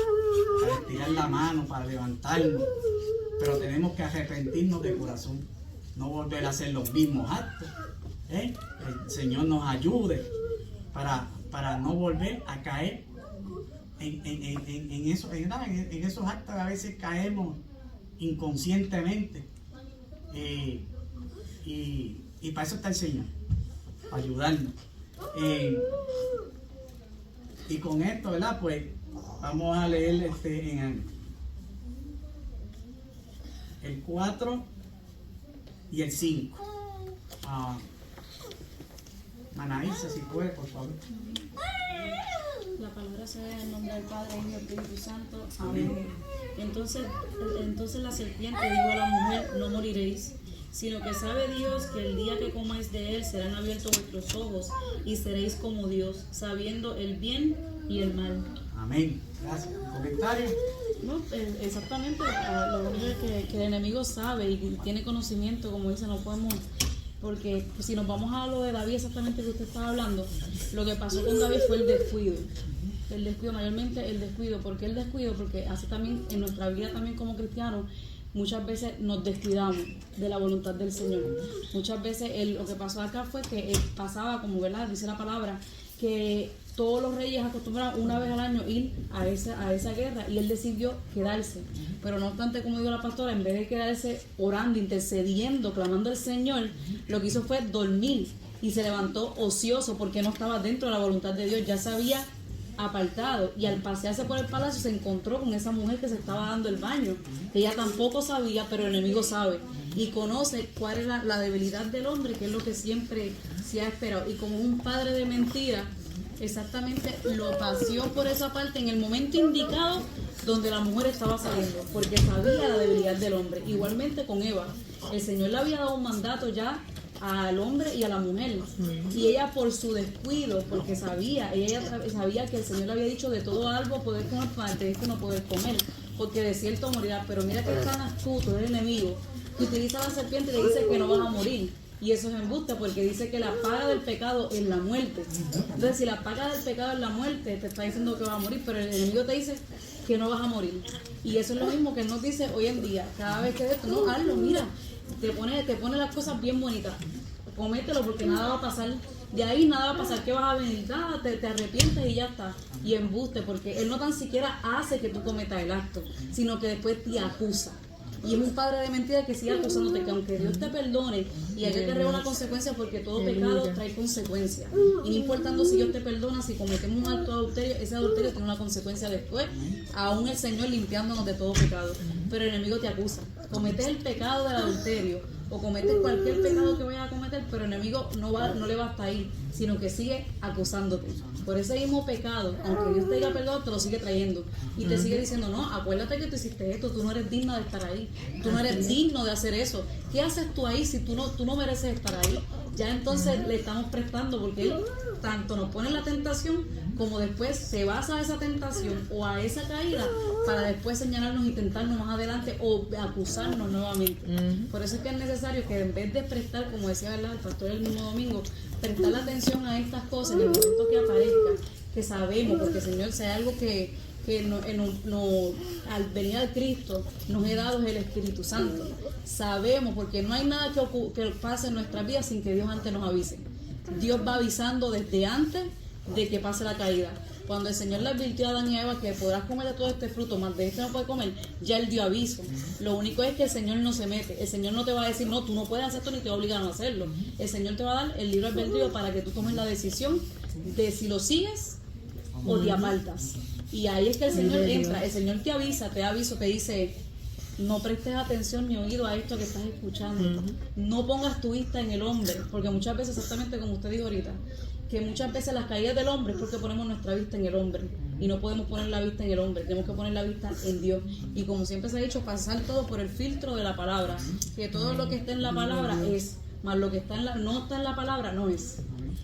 para estirar la mano, para levantarnos. Pero tenemos que arrepentirnos de corazón, no volver a hacer los mismos actos. El Señor nos ayude para no volver a caer en esos actos. A veces caemos inconscientemente, y para eso está el Señor, para ayudarnos. Y con esto, ¿verdad?, pues vamos a leer en el 4 y el 5. Manaísa, si puede, por favor. La palabra se ve en el nombre del Padre, Hijo y Espíritu Santo. Amén. Entonces la serpiente dijo a la mujer: no moriréis, sino que sabe Dios que el día que comáis de él serán abiertos vuestros ojos y seréis como Dios, sabiendo el bien y el mal. Amén. Gracias. ¿Comentario? No, exactamente. Lo único es que el enemigo sabe y tiene conocimiento, como dice, no podemos. Porque si nos vamos a lo de David, exactamente que usted estaba hablando, lo que pasó con David fue el descuido, mayormente el descuido. ¿Por qué el descuido? Porque así también en nuestra vida también como cristianos muchas veces nos descuidamos de la voluntad del Señor. Muchas veces lo que pasó acá fue que pasaba, como ¿verdad?, dice la palabra, que todos los reyes acostumbraban una vez al año ir a esa guerra, y él decidió quedarse. Pero no obstante, como dijo la pastora, en vez de quedarse orando, intercediendo, clamando al Señor, lo que hizo fue dormir, y se levantó ocioso porque no estaba dentro de la voluntad de Dios, ya se había apartado, y al pasearse por el palacio se encontró con esa mujer que se estaba dando el baño. Ella tampoco sabía, pero el enemigo sabe y conoce cuál es la debilidad del hombre, que es lo que siempre se ha esperado. Y como un padre de mentira, exactamente lo paseó por esa parte en el momento indicado donde la mujer estaba saliendo, porque sabía la debilidad del hombre. Igualmente con Eva, el Señor le había dado un mandato ya al hombre y a la mujer, y ella por su descuido, porque ella sabía que el Señor le había dicho: de todo árbol poder comer, pero de este no poder comer, porque de cierto morirá. Pero mira que tan astuto el enemigo, que utiliza la serpiente y le dice que no van a morir. Y eso es embuste, porque dice que la paga del pecado es la muerte. Entonces, si la paga del pecado es la muerte, te está diciendo que vas a morir, pero el enemigo te dice que no vas a morir. Y eso es lo mismo que él nos dice hoy en día. Cada vez que esto, no, hazlo, mira, te pone las cosas bien bonitas. Comételo porque nada va a pasar. De ahí nada va a pasar, que vas a venir, nada, te arrepientes y ya está. Y embuste, porque él no tan siquiera hace que tú cometas el acto, sino que después te acusa. Y es un padre de mentira que sigue acusándote, que aunque Dios te perdone y haya que regar una consecuencia, porque todo pecado trae consecuencias. Y no importando si Dios te perdona, si cometemos un acto de adulterio, ese adulterio tiene una consecuencia después, aún el Señor limpiándonos de todo pecado. Pero el enemigo te acusa. Cometes el pecado del adulterio o cometes cualquier pecado que vayas a cometer, pero el enemigo no le va hasta ahí, sino que sigue acusándote. Por ese mismo pecado, aunque Dios te diga perdón, te lo sigue trayendo. Y te sigue diciendo, no, acuérdate que tú hiciste esto, tú no eres digna de estar ahí, tú no eres digno de hacer eso. ¿Qué haces tú ahí si tú no mereces estar ahí? Ya entonces le estamos prestando, porque Él tanto nos pone en la tentación, como después se basa a esa tentación o a esa caída para después señalarnos y tentarnos más adelante o acusarnos nuevamente. Por eso es que es necesario que en vez de prestar, como decía, ¿verdad?, el pastor el mismo domingo, prestar la atención a estas cosas en el momento que aparezca, que sabemos, porque Señor, si hay algo que al venir al Cristo nos he dado es el Espíritu Santo. Sabemos, porque no hay nada que pase en nuestras vidas sin que Dios antes nos avise. Dios va avisando desde antes de que pase la caída. Cuando el Señor le advirtió a Adán y a Eva que podrás comer de todo este fruto, más de este no puedes comer, ya Él dio aviso. Lo único es que el Señor no se mete. El Señor no te va a decir, no, tú no puedes hacer esto ni te va a obligar a no hacerlo. El Señor te va a dar el libre albedrío para que tú tomes la decisión de si lo sigues o te apartas. Y ahí es que el Señor entra. El Señor te avisa, te aviso, te dice, no prestes atención ni oído a esto que estás escuchando. No pongas tu vista en el hombre, porque muchas veces, exactamente como usted dijo ahorita, que muchas veces las caídas del hombre es porque ponemos nuestra vista en el hombre y no podemos poner la vista en el hombre, tenemos que poner la vista en Dios. Y como siempre se ha dicho, pasar todo por el filtro de la palabra, que todo lo que está en la palabra es, más lo que no está en la palabra no es.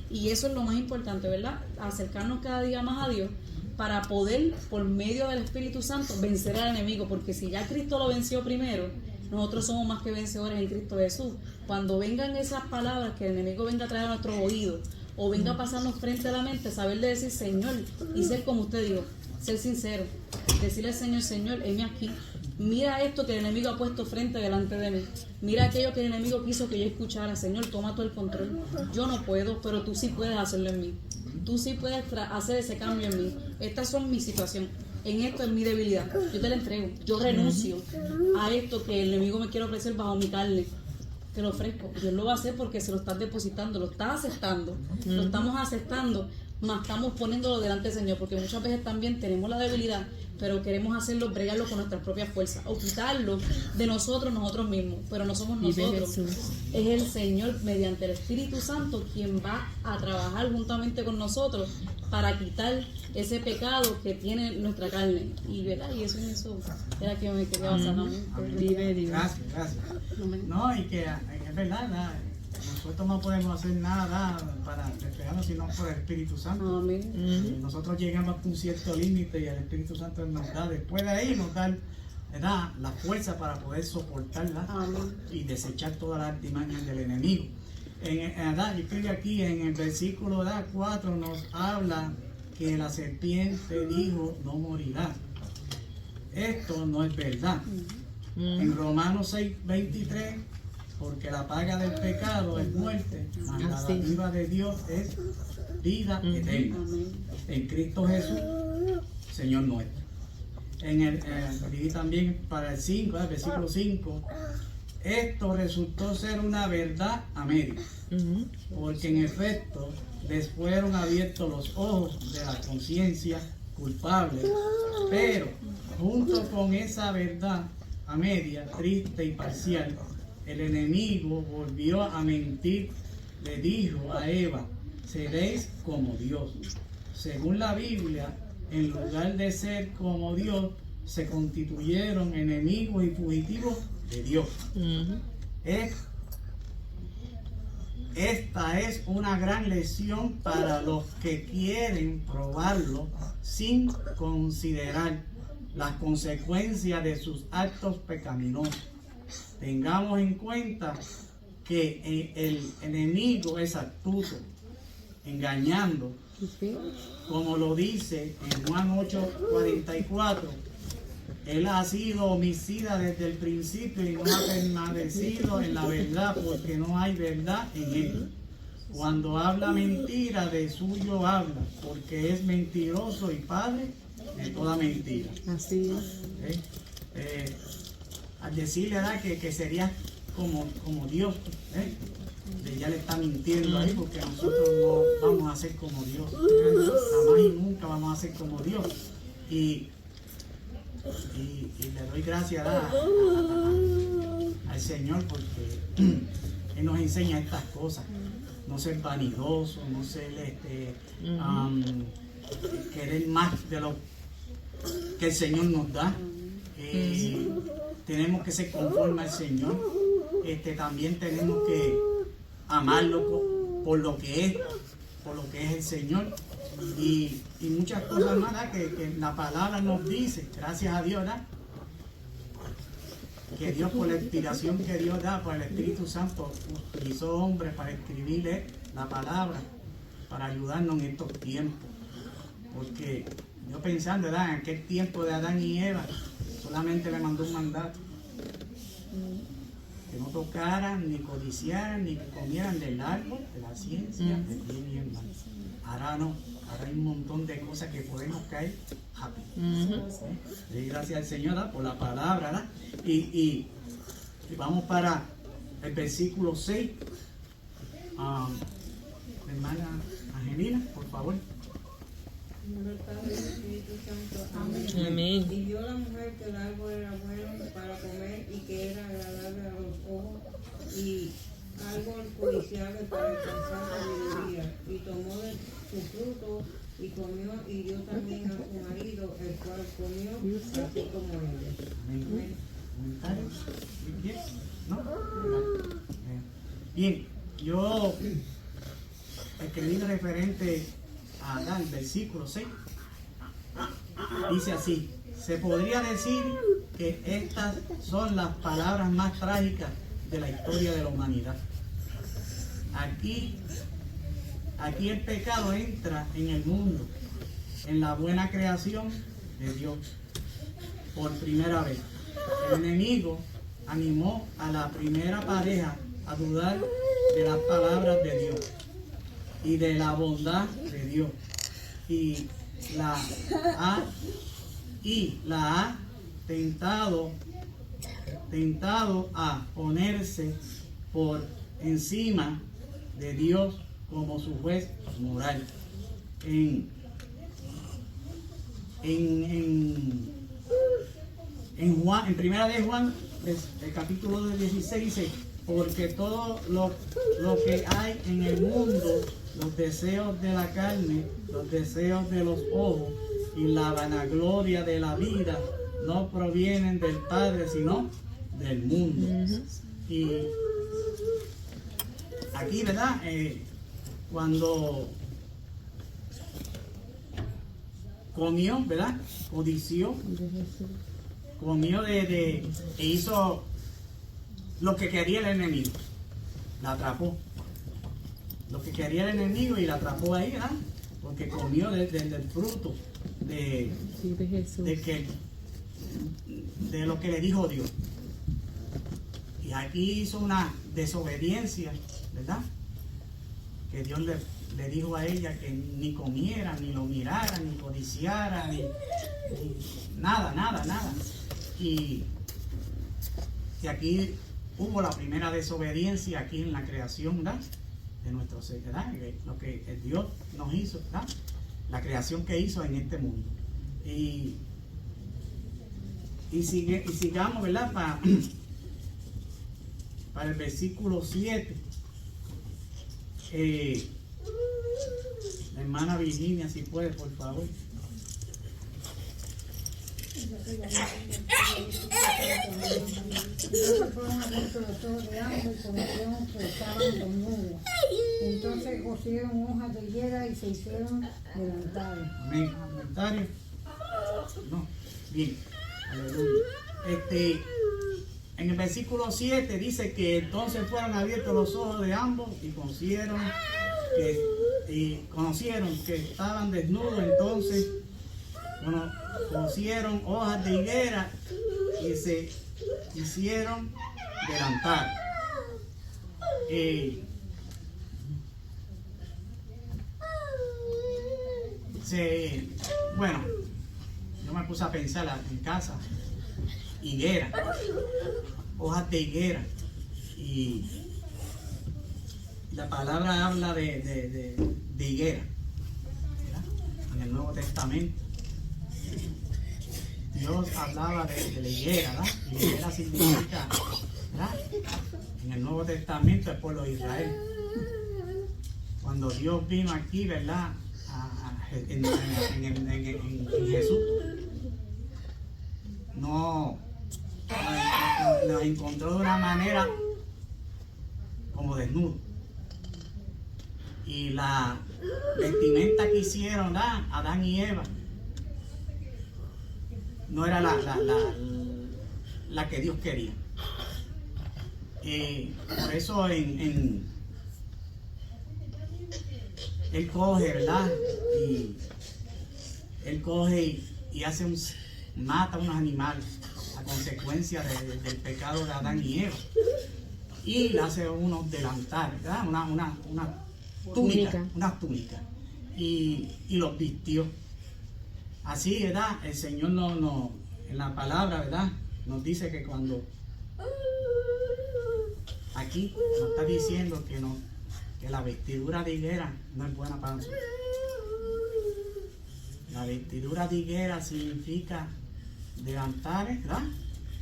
Y eso es lo más importante, ¿verdad? Acercarnos cada día más a Dios para poder, por medio del Espíritu Santo, vencer al enemigo, porque si ya Cristo lo venció primero, nosotros somos más que vencedores en Cristo Jesús. Cuando vengan esas palabras que el enemigo venga a traer a nuestros oídos o venga a pasarnos frente a la mente, saber de decir, Señor, y ser como usted dijo, ser sincero, decirle al Señor, Señor, heme aquí, mira esto que el enemigo ha puesto frente delante de mí, mira aquello que el enemigo quiso que yo escuchara, Señor, toma todo el control, yo no puedo, pero tú sí puedes hacerlo en mí, tú sí puedes hacer ese cambio en mí, estas son mi situación, en esto es mi debilidad, yo te la entrego, yo renuncio a esto que el enemigo me quiere ofrecer bajo mi carne, te lo ofrezco. Dios lo va a hacer porque se lo estás depositando, lo estás aceptando, lo estamos aceptando, más estamos poniéndolo delante del Señor, porque muchas veces también tenemos la debilidad, pero queremos hacerlo, bregarlo con nuestras propias fuerzas, o quitarlo de nosotros mismos, pero no somos nosotros, es el Señor mediante el Espíritu Santo quien va a trabajar juntamente con nosotros para quitar ese pecado que tiene nuestra carne, y ¿verdad? Y eso era que me quería basar también. Gracias. No, y que es verdad, nosotros no podemos hacer nada para despegarnos sino por el Espíritu Santo. Amén. Nosotros llegamos a un cierto límite y el Espíritu Santo nos da, después de ahí nos da, ¿verdad?, la fuerza para poder soportarla. Amén. Y desechar todas las artimañas del enemigo. Yo escribí aquí en el versículo 4, nos habla que la serpiente dijo no morirá. Esto no es verdad. En Romanos 6:23, porque la paga del pecado es muerte, mas la dádiva de Dios es vida eterna. En Cristo Jesús, Señor nuestro. Escribí también para el 5, el versículo 5, esto resultó ser una verdad a medias, porque en efecto les fueron abiertos los ojos de la conciencia culpable, pero junto con esa verdad a media, triste y parcial, el enemigo volvió a mentir, le dijo a Eva, seréis como Dios. Según la Biblia, en lugar de ser como Dios, se constituyeron enemigos y fugitivos de Dios. Esta es una gran lección para los que quieren probarlo sin considerar las consecuencias de sus actos pecaminosos. Tengamos en cuenta que el enemigo es astuto, engañando, como lo dice en Juan 8:44. Él ha sido homicida desde el principio y no ha permanecido en la verdad, porque no hay verdad en él. Cuando habla mentira, de suyo habla, porque es mentiroso y padre de toda mentira. Así es. Al decirle, ¿verdad?, que sería como Dios, ya le está mintiendo ahí, porque nosotros no vamos a ser como Dios, jamás y nunca vamos a ser como Dios. Y le doy gracias al Señor, porque Él nos enseña estas cosas: no ser vanidoso, no ser querer más de lo que el Señor nos da. Tenemos que ser conformes al Señor. También tenemos que amarlo por lo que es el Señor, y muchas cosas más, ¿verdad?, que la palabra nos dice. Gracias a Dios, ¿verdad?, que Dios, por la inspiración que Dios da por el Espíritu Santo, utilizó hombres para escribirle la palabra, para ayudarnos en estos tiempos. Porque yo pensando, ¿verdad?, en aquel tiempo de Adán y Eva, solamente le mandó un mandato: que no tocaran, ni codiciaran, ni que comieran del árbol de la ciencia del bien y el mal. Ahora no, ahora hay un montón de cosas que podemos caer rápido. Y gracias al Señor, ¿verdad?, por la palabra, ¿verdad? Y vamos para el versículo 6. Hermana Angelina, por favor. Amén. Y vio la mujer que el árbol era bueno para comer y que era agradable a los ojos y árbol codiciable para alcanzar sabiduría. Y tomó de su fruto y comió, y dio también a su marido, el cual comió así como ella. Amén. ¿Comentarios? ¿Bien? ¿No? Bien, yo escribí referente al versículo 6. Dice así: se podría decir que estas son las palabras más trágicas de la historia de la humanidad. Aquí el pecado entra en el mundo, en la buena creación de Dios, por primera vez. El enemigo animó a la primera pareja a dudar de las palabras de Dios y de la bondad de Dios, y la ha tentado a ponerse por encima de Dios como su juez moral. En primera de Juan, el capítulo 16, dice: porque todo lo que hay en el mundo, los deseos de la carne, los deseos de los ojos y la vanagloria de la vida, no provienen del Padre, sino del mundo. Y aquí, ¿verdad?, cuando comió, ¿verdad?, codició, comió e hizo lo que quería el enemigo, la atrapó. Lo que quería el enemigo y la atrapó ahí, ¿verdad?, porque comió del fruto de lo que le dijo Dios. Y aquí hizo una desobediencia, ¿verdad?, que Dios le dijo a ella que ni comiera, ni lo mirara, ni codiciara, ni nada. Y aquí hubo la primera desobediencia aquí en la creación, ¿verdad?, de nuestro ser, ¿verdad?, lo que el Dios nos hizo, ¿verdad?, la creación que hizo en este mundo. Y sigamos, ¿verdad?, para el versículo 7. La hermana Virginia, si puede, por favor. Entonces fueron a punto de todo de hambre y cometieron que estaban desnudos. Entonces cosieron hojas de higuera y se hicieron delantales. Amén. ¿Comentario? No. Bien. Aleluya. en el versículo 7 dice que entonces fueron abiertos los ojos de ambos y conocieron que estaban desnudos. Entonces conocieron hojas de higuera y se hicieron delantal. Bueno, yo me puse a pensar en casa, higuera, hojas de higuera, y la palabra habla de higuera, ¿verdad? En el Nuevo Testamento Dios hablaba de la higuera, ¿verdad? Y la higuera significa, ¿verdad? En el Nuevo Testamento el pueblo de Israel, cuando Dios vino aquí, ¿verdad? En Jesús, nos encontró de una manera como desnudo, y la vestimenta que hicieron Adán y Eva no era la que Dios quería. Por eso Él coge, ¿verdad? Y Él coge y mata a unos animales a consecuencia del pecado de Adán y Eva. Y le hace unos delantales, ¿verdad? Una túnica. Y los vistió. Así, ¿verdad? El Señor en la palabra, ¿verdad? Nos dice que cuando aquí nos está diciendo que la vestidura de higuera no es buena para nosotros. La vestidura de higuera significa delantales, ¿verdad?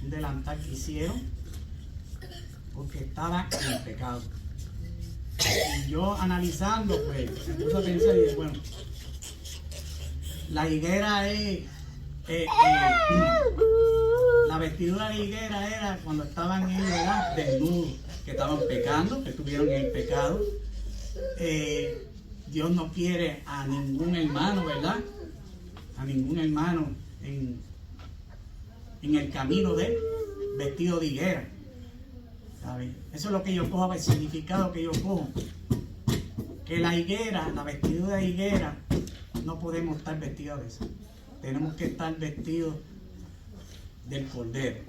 Un delantal que hicieron porque estaba en el pecado. Y yo analizando, pues, me puse a pensar y dije, bueno, la higuera la vestidura de higuera era cuando estaban ellos, ¿verdad? Desnudos, que estaban pecando, que estuvieron en el pecado. Dios no quiere a ningún hermano, ¿verdad? A ningún hermano en el camino de él, vestido de higuera. ¿Sabe? Eso es lo que yo cojo, el significado que yo cojo. Que la higuera, la vestidura de higuera, no podemos estar vestidos de eso. Tenemos que estar vestidos del cordero,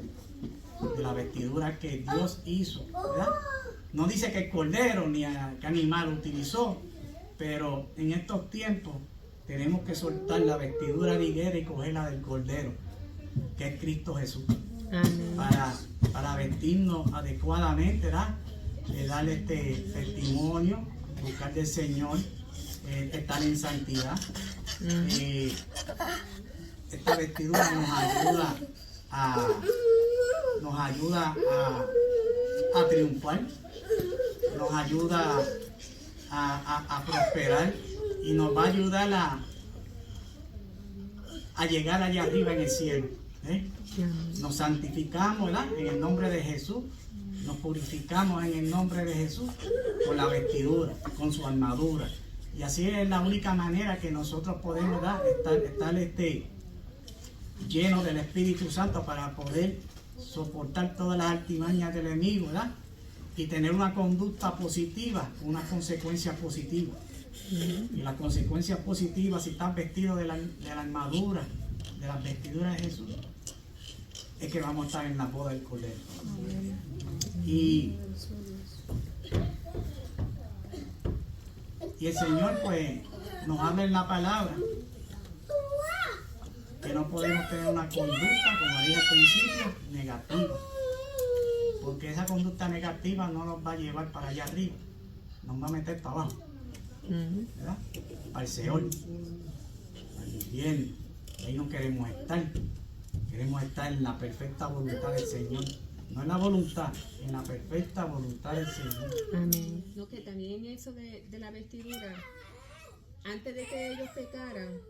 de la vestidura que Dios hizo, ¿verdad? No dice que el cordero ni qué animal utilizó, pero en estos tiempos tenemos que soltar la vestidura de higuera y cogerla del cordero, que es Cristo Jesús. Amén. Para vestirnos adecuadamente, ¿verdad? Darle este testimonio, buscar del Señor, estar en santidad. Esta vestidura nos ayuda a triunfar, nos ayuda a prosperar y nos va a ayudar a llegar allá arriba en el cielo. Nos santificamos, ¿verdad? En el nombre de Jesús, nos purificamos en el nombre de Jesús con la vestidura, con su armadura, y así es la única manera que nosotros podemos estar llenos del Espíritu Santo para poder soportar todas las artimañas del enemigo, ¿verdad? Y tener una conducta positiva, una consecuencia positiva. Y las consecuencias positivas, si estás vestido de la armadura, de las vestiduras de Jesús, es que vamos a estar en la boda del Cordero. Y el Señor, pues, nos habla en la palabra que no podemos tener una conducta, como dije al principio, negativa. Porque esa conducta negativa no nos va a llevar para allá arriba, nos va a meter para abajo, ¿verdad? Para el Seol, para el infierno. Ahí no queremos estar. Queremos estar en la perfecta voluntad del Señor. No en la voluntad, en la perfecta voluntad del Señor. Amén. No, que también eso de la vestidura, antes de que ellos pecaran,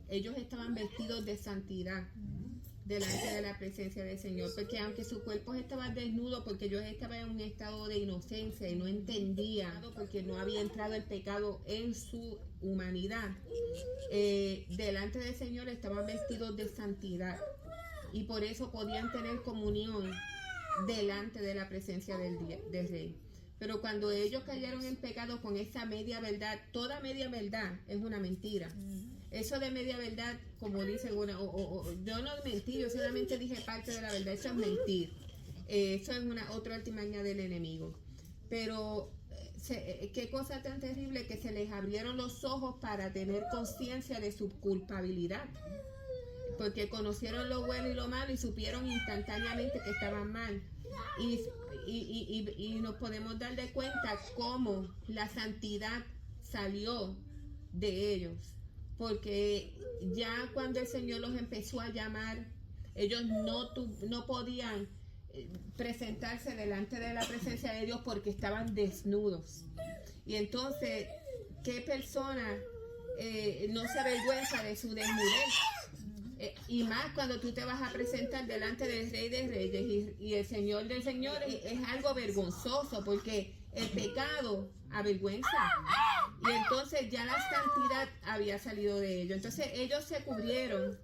ellos estaban vestidos de santidad delante de la presencia del Señor, porque aunque sus cuerpos estaban desnudos, porque ellos estaban en un estado de inocencia y no entendían, porque no había entrado el pecado en su humanidad, delante del Señor estaban vestidos de santidad, y por eso podían tener comunión delante de la presencia del Rey. Pero cuando ellos cayeron en pecado con esa media verdad, toda media verdad es una mentira. Eso de media verdad, como dicen, yo no mentí, yo solamente dije parte de la verdad, eso es mentir. Eso es otra artimaña del enemigo. Pero qué cosa tan terrible que se les abrieron los ojos para tener conciencia de su culpabilidad. Porque conocieron lo bueno y lo malo y supieron instantáneamente que estaban mal. Y nos podemos dar de cuenta cómo la santidad salió de ellos. Porque ya cuando el Señor los empezó a llamar, ellos no podían presentarse delante de la presencia de Dios porque estaban desnudos. Y entonces, ¿qué persona no se avergüenza de su desnudez? Y más cuando tú te vas a presentar delante del Rey de Reyes y el Señor del Señor, es algo vergonzoso porque el pecado avergüenza. Y entonces ya la santidad había salido de ellos. Entonces ellos se cubrieron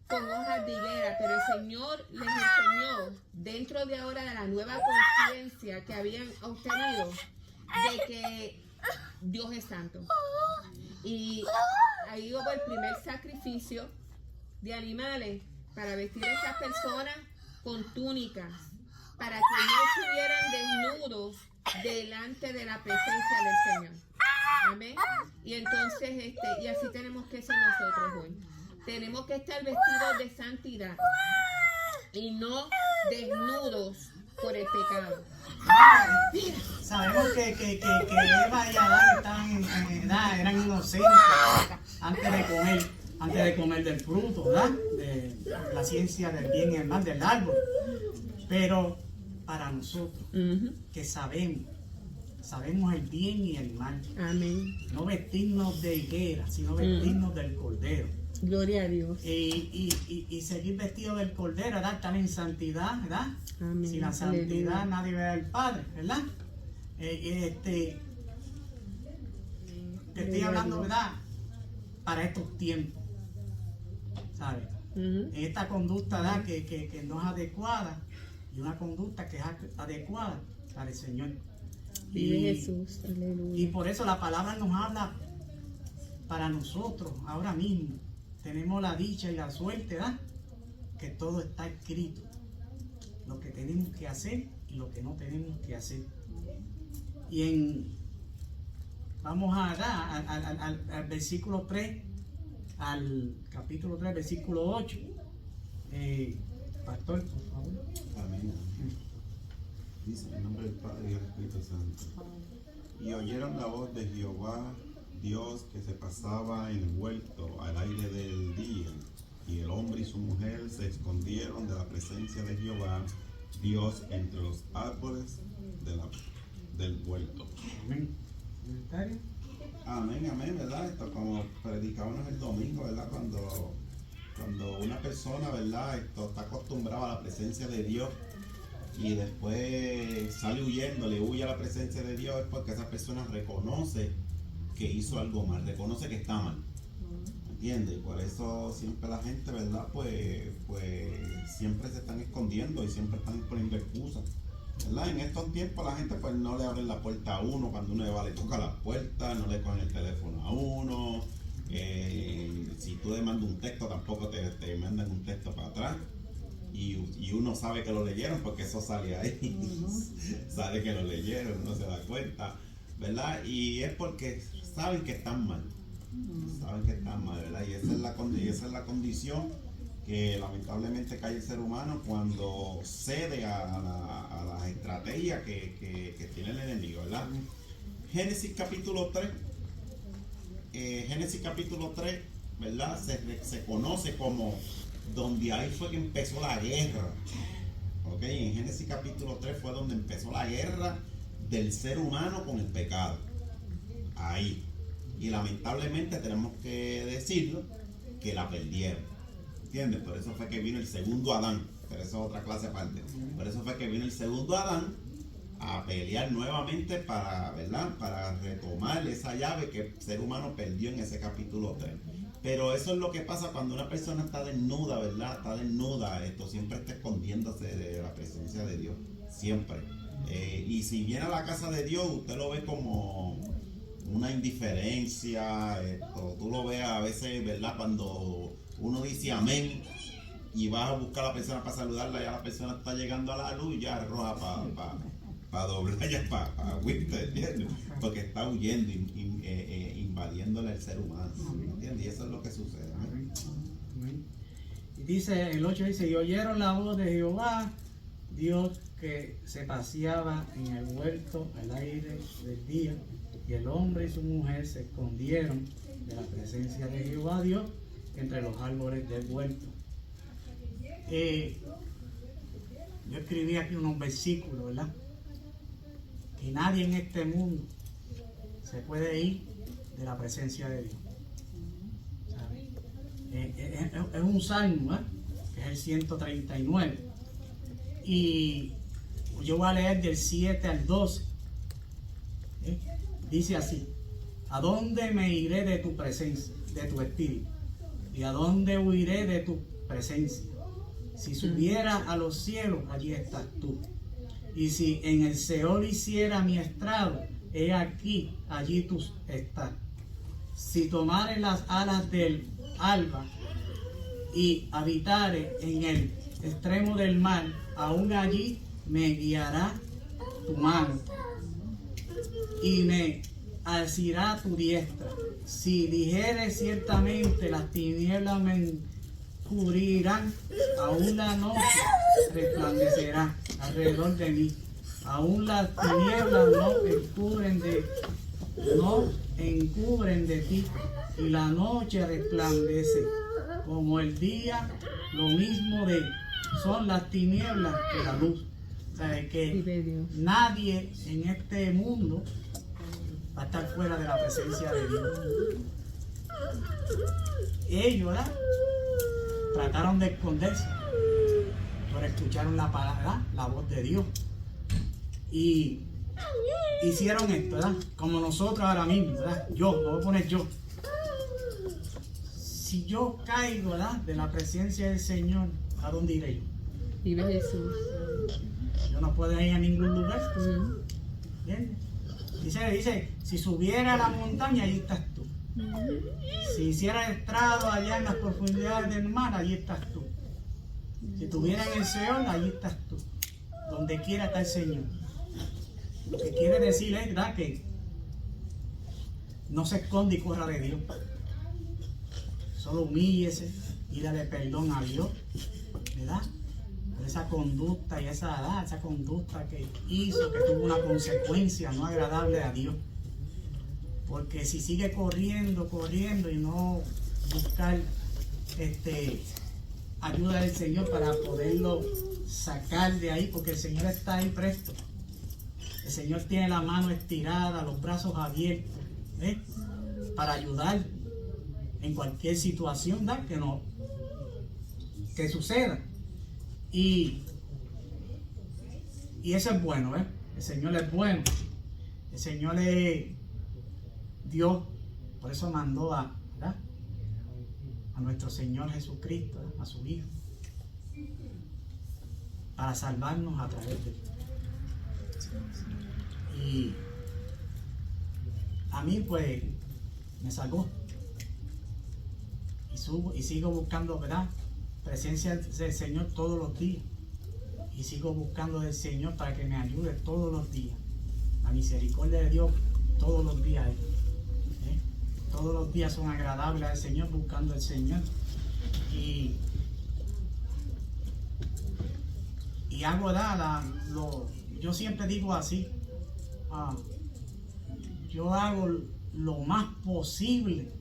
con hojas de higuera, pero el Señor les enseñó, dentro de ahora de la nueva conciencia que habían obtenido, de que Dios es santo. Y ahí hubo el primer sacrificio de animales para vestir a esas personas con túnicas, para que no estuvieran desnudos delante de la presencia del Señor. Amén. Y entonces, y así tenemos que ser nosotros hoy. Tenemos que estar vestidos de santidad y no desnudos por el pecado. Sabemos que Eva y Adán estaban en edad, eran inocentes antes de comer del fruto, ¿verdad? De la ciencia del bien y el mal del árbol. Pero para nosotros, que sabemos el bien y el mal. Amén. No vestirnos de higuera, sino vestirnos del Cordero. Gloria a Dios. Y seguir vestido del Cordero, ¿verdad? Estar en santidad, ¿verdad? Amén. Sin la santidad Aleluya. nadie verá al Padre, ¿verdad? Te estoy hablando, ¿verdad? Para estos tiempos, ¿sabes? En esta conducta, ¿verdad? Que no es adecuada, y una conducta que es adecuada para el Señor. Vive Jesús, aleluya. Y por eso la palabra nos habla para nosotros ahora mismo. Tenemos la dicha y la suerte, ¿verdad? Que todo está escrito. Lo que tenemos que hacer y lo que no tenemos que hacer. Vamos al versículo 3, al capítulo 3, versículo 8. Pastor, por favor. Amén. Dice en el nombre del Padre y del Espíritu Santo. Y oyeron la voz de Jehová, Dios, que se pasaba en el huerto al aire del día. Y el hombre y su mujer se escondieron de la presencia de Jehová, Dios, entre los árboles del huerto. Amén. ¿Comentario? Amén, amén, ¿verdad? Esto como predicábamos el domingo, ¿verdad? Cuando una persona, ¿verdad? Está acostumbrada a la presencia de Dios y después sale huyendo, le huye a la presencia de Dios, es porque esa persona reconoce que hizo algo mal, reconoce que está mal. ¿Entiendes? Y por eso siempre la gente, ¿verdad? Pues siempre se están escondiendo y siempre están poniendo excusas. ¿Verdad? En estos tiempos la gente pues no le abre la puerta a uno cuando uno va, le toca la puerta, no le cogen el teléfono a uno. Si tú le mandas un texto tampoco te mandan un texto para atrás. Y uno sabe que lo leyeron porque eso sale ahí. Sabe que lo leyeron, uno se da cuenta, ¿verdad? Y es porque saben que están mal. Saben que están mal, ¿verdad? Y esa es la condición que lamentablemente cae el ser humano cuando cede a las estrategias que tiene el enemigo, ¿verdad? Génesis capítulo 3, ¿verdad? Se conoce como donde ahí fue que empezó la guerra. ¿Ok? En Génesis capítulo 3 fue donde empezó la guerra del ser humano con el pecado. Ahí. Y lamentablemente tenemos que decirlo, que la perdieron. ¿Entiendes? Por eso fue que vino el segundo Adán. Pero eso es otra clase aparte. Por eso fue que vino el segundo Adán a pelear nuevamente para, ¿verdad? Para retomar esa llave que el ser humano perdió en ese capítulo 3. Pero eso es lo que pasa cuando una persona está desnuda, ¿verdad? Está desnuda, siempre está escondiéndose de la presencia de Dios. siempre. Y si viene a la casa de Dios, usted lo ve como una indiferencia, tú lo ves a veces, ¿verdad? Cuando uno dice amén y vas a buscar a la persona para saludarla, ya la persona está llegando a la luz y ya roja para doblar, ya para huirte, ¿entiendes? Porque está huyendo, invadiéndole al ser humano, ¿entiendes? Y eso es lo que sucede, ¿no? Y dice, el 8 dice, y oyeron la voz de Jehová, Dios que se paseaba en el huerto al aire del día, y el hombre y su mujer se escondieron de la presencia de Jehová Dios entre los árboles del huerto. Yo escribí aquí unos versículos, ¿verdad? Que nadie en este mundo se puede ir de la presencia de Dios. ¿Sabe? Es un salmo, que es el 139. Y yo voy a leer del 7 al 12. Dice así: ¿a dónde me iré de tu presencia, de tu espíritu? ¿Y a dónde huiré de tu presencia? Si subiera a los cielos, allí estás tú. Y si en el Seol hiciera mi estrado, he aquí, allí tú estás. Si tomare las alas del alba y habitare en el extremo del mar, aún allí me guiará tu mano y me asirá tu diestra. Si dijere ciertamente las tinieblas me cubrirán, aún la noche resplandecerá alrededor de mí. Aún las tinieblas no encubren de ti, y la noche resplandece como el día. Lo mismo son las tinieblas que la luz. O sea, que nadie en este mundo va a estar fuera de la presencia de Dios. Ellos, ¿verdad?, trataron de esconderse, pero escucharon la palabra, la voz de Dios, y hicieron esto, ¿verdad? Como nosotros ahora mismo, ¿verdad? Yo, lo voy a poner yo. Si yo caigo, ¿verdad?, de la presencia del Señor, ¿a dónde iré yo? Vive Jesús. Yo no puedo ir a ningún lugar. ¿Entiendes? Dice, si subiera a la montaña, allí estás tú. Si hiciera estrado allá en las profundidades del mar, allí estás tú. Si estuviera en el Seol, allí estás tú. Donde quiera está el Señor. Lo que quiere decir es, ¿verdad?, que no se esconde y corra de Dios. Solo humíllese y dale perdón a Dios, ¿verdad? Por esa conducta y esa conducta que hizo, que tuvo una consecuencia no agradable a Dios. Porque si sigue corriendo y no buscar ayuda del Señor para poderlo sacar de ahí, porque el Señor está ahí presto. El Señor tiene la mano estirada, los brazos abiertos, para ayudar en cualquier situación, ¿verdad?, que suceda. Y eso es bueno, el Señor es bueno. El Señor es Dios, por eso mandó a nuestro Señor Jesucristo, a su Hijo, para salvarnos a través de él. Y a mí, pues, me salvó. Y sigo buscando, ¿verdad?, presencia del Señor todos los días. Y sigo buscando del Señor para que me ayude todos los días. La misericordia de Dios todos los días. Todos los días son agradables al Señor, buscando al Señor. Y hago, yo siempre digo así, yo hago lo más posible,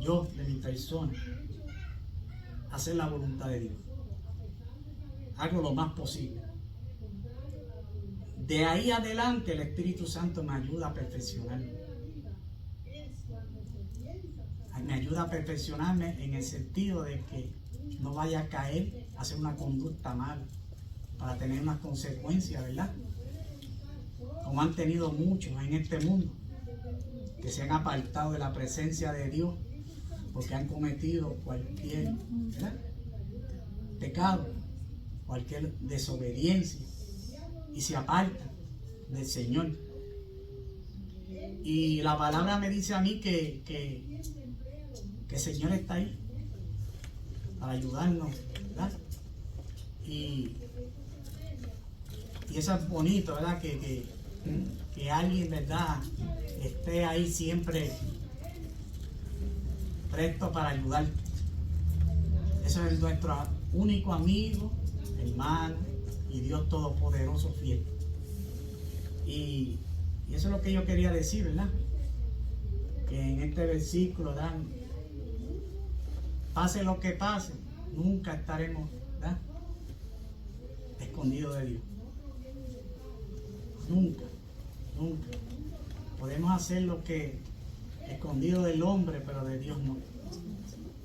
yo de mi persona, hacer la voluntad de Dios. Hago lo más posible. De ahí adelante el Espíritu Santo me ayuda a perfeccionarme. Me ayuda a perfeccionarme en el sentido de que no vaya a caer, a hacer una conducta mala, para tener unas consecuencias, ¿verdad? Como han tenido muchos en este mundo, que se han apartado de la presencia de Dios, porque han cometido cualquier, ¿verdad?, pecado, cualquier desobediencia y se aparta del Señor. Y la palabra me dice a mí que el Señor está ahí para ayudarnos, ¿verdad? Y eso es bonito, ¿verdad? Que alguien, ¿verdad?, esté ahí siempre presto para ayudar. Eso es nuestro único amigo, hermano y Dios Todopoderoso fiel. Y eso es lo que yo quería decir, ¿verdad? Que en este versículo, ¿verdad?, pase lo que pase, nunca estaremos, ¿verdad?, escondidos de Dios. Nunca, nunca. Podemos hacer lo que escondido del hombre, pero de Dios no.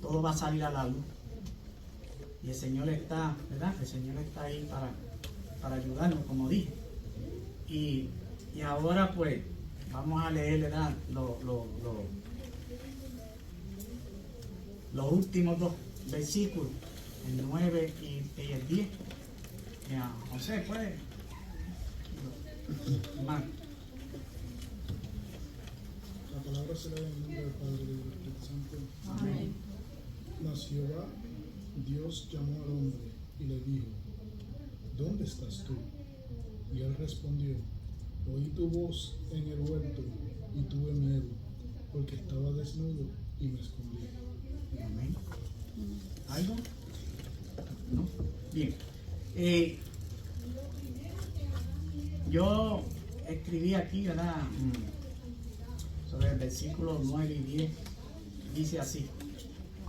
Todo va a salir a la luz. Y el Señor está, ¿verdad? El Señor está ahí para ayudarnos, como dije. Y ahora pues vamos a leer, ¿verdad?, los últimos dos versículos, el 9 y el 10. Mira, José, pues, hermano. La palabra será en el nombre del Padre y del Espíritu Santo. Amén. Mas Jehová, Dios llamó al hombre y le dijo: ¿Dónde estás tú? Y él respondió: oí tu voz en el huerto y tuve miedo, porque estaba desnudo y me escondí. Amén. ¿Algo? ¿No? Bien. Yo escribí aquí, ¿verdad?, sobre el versículo 9 y 10. Dice así: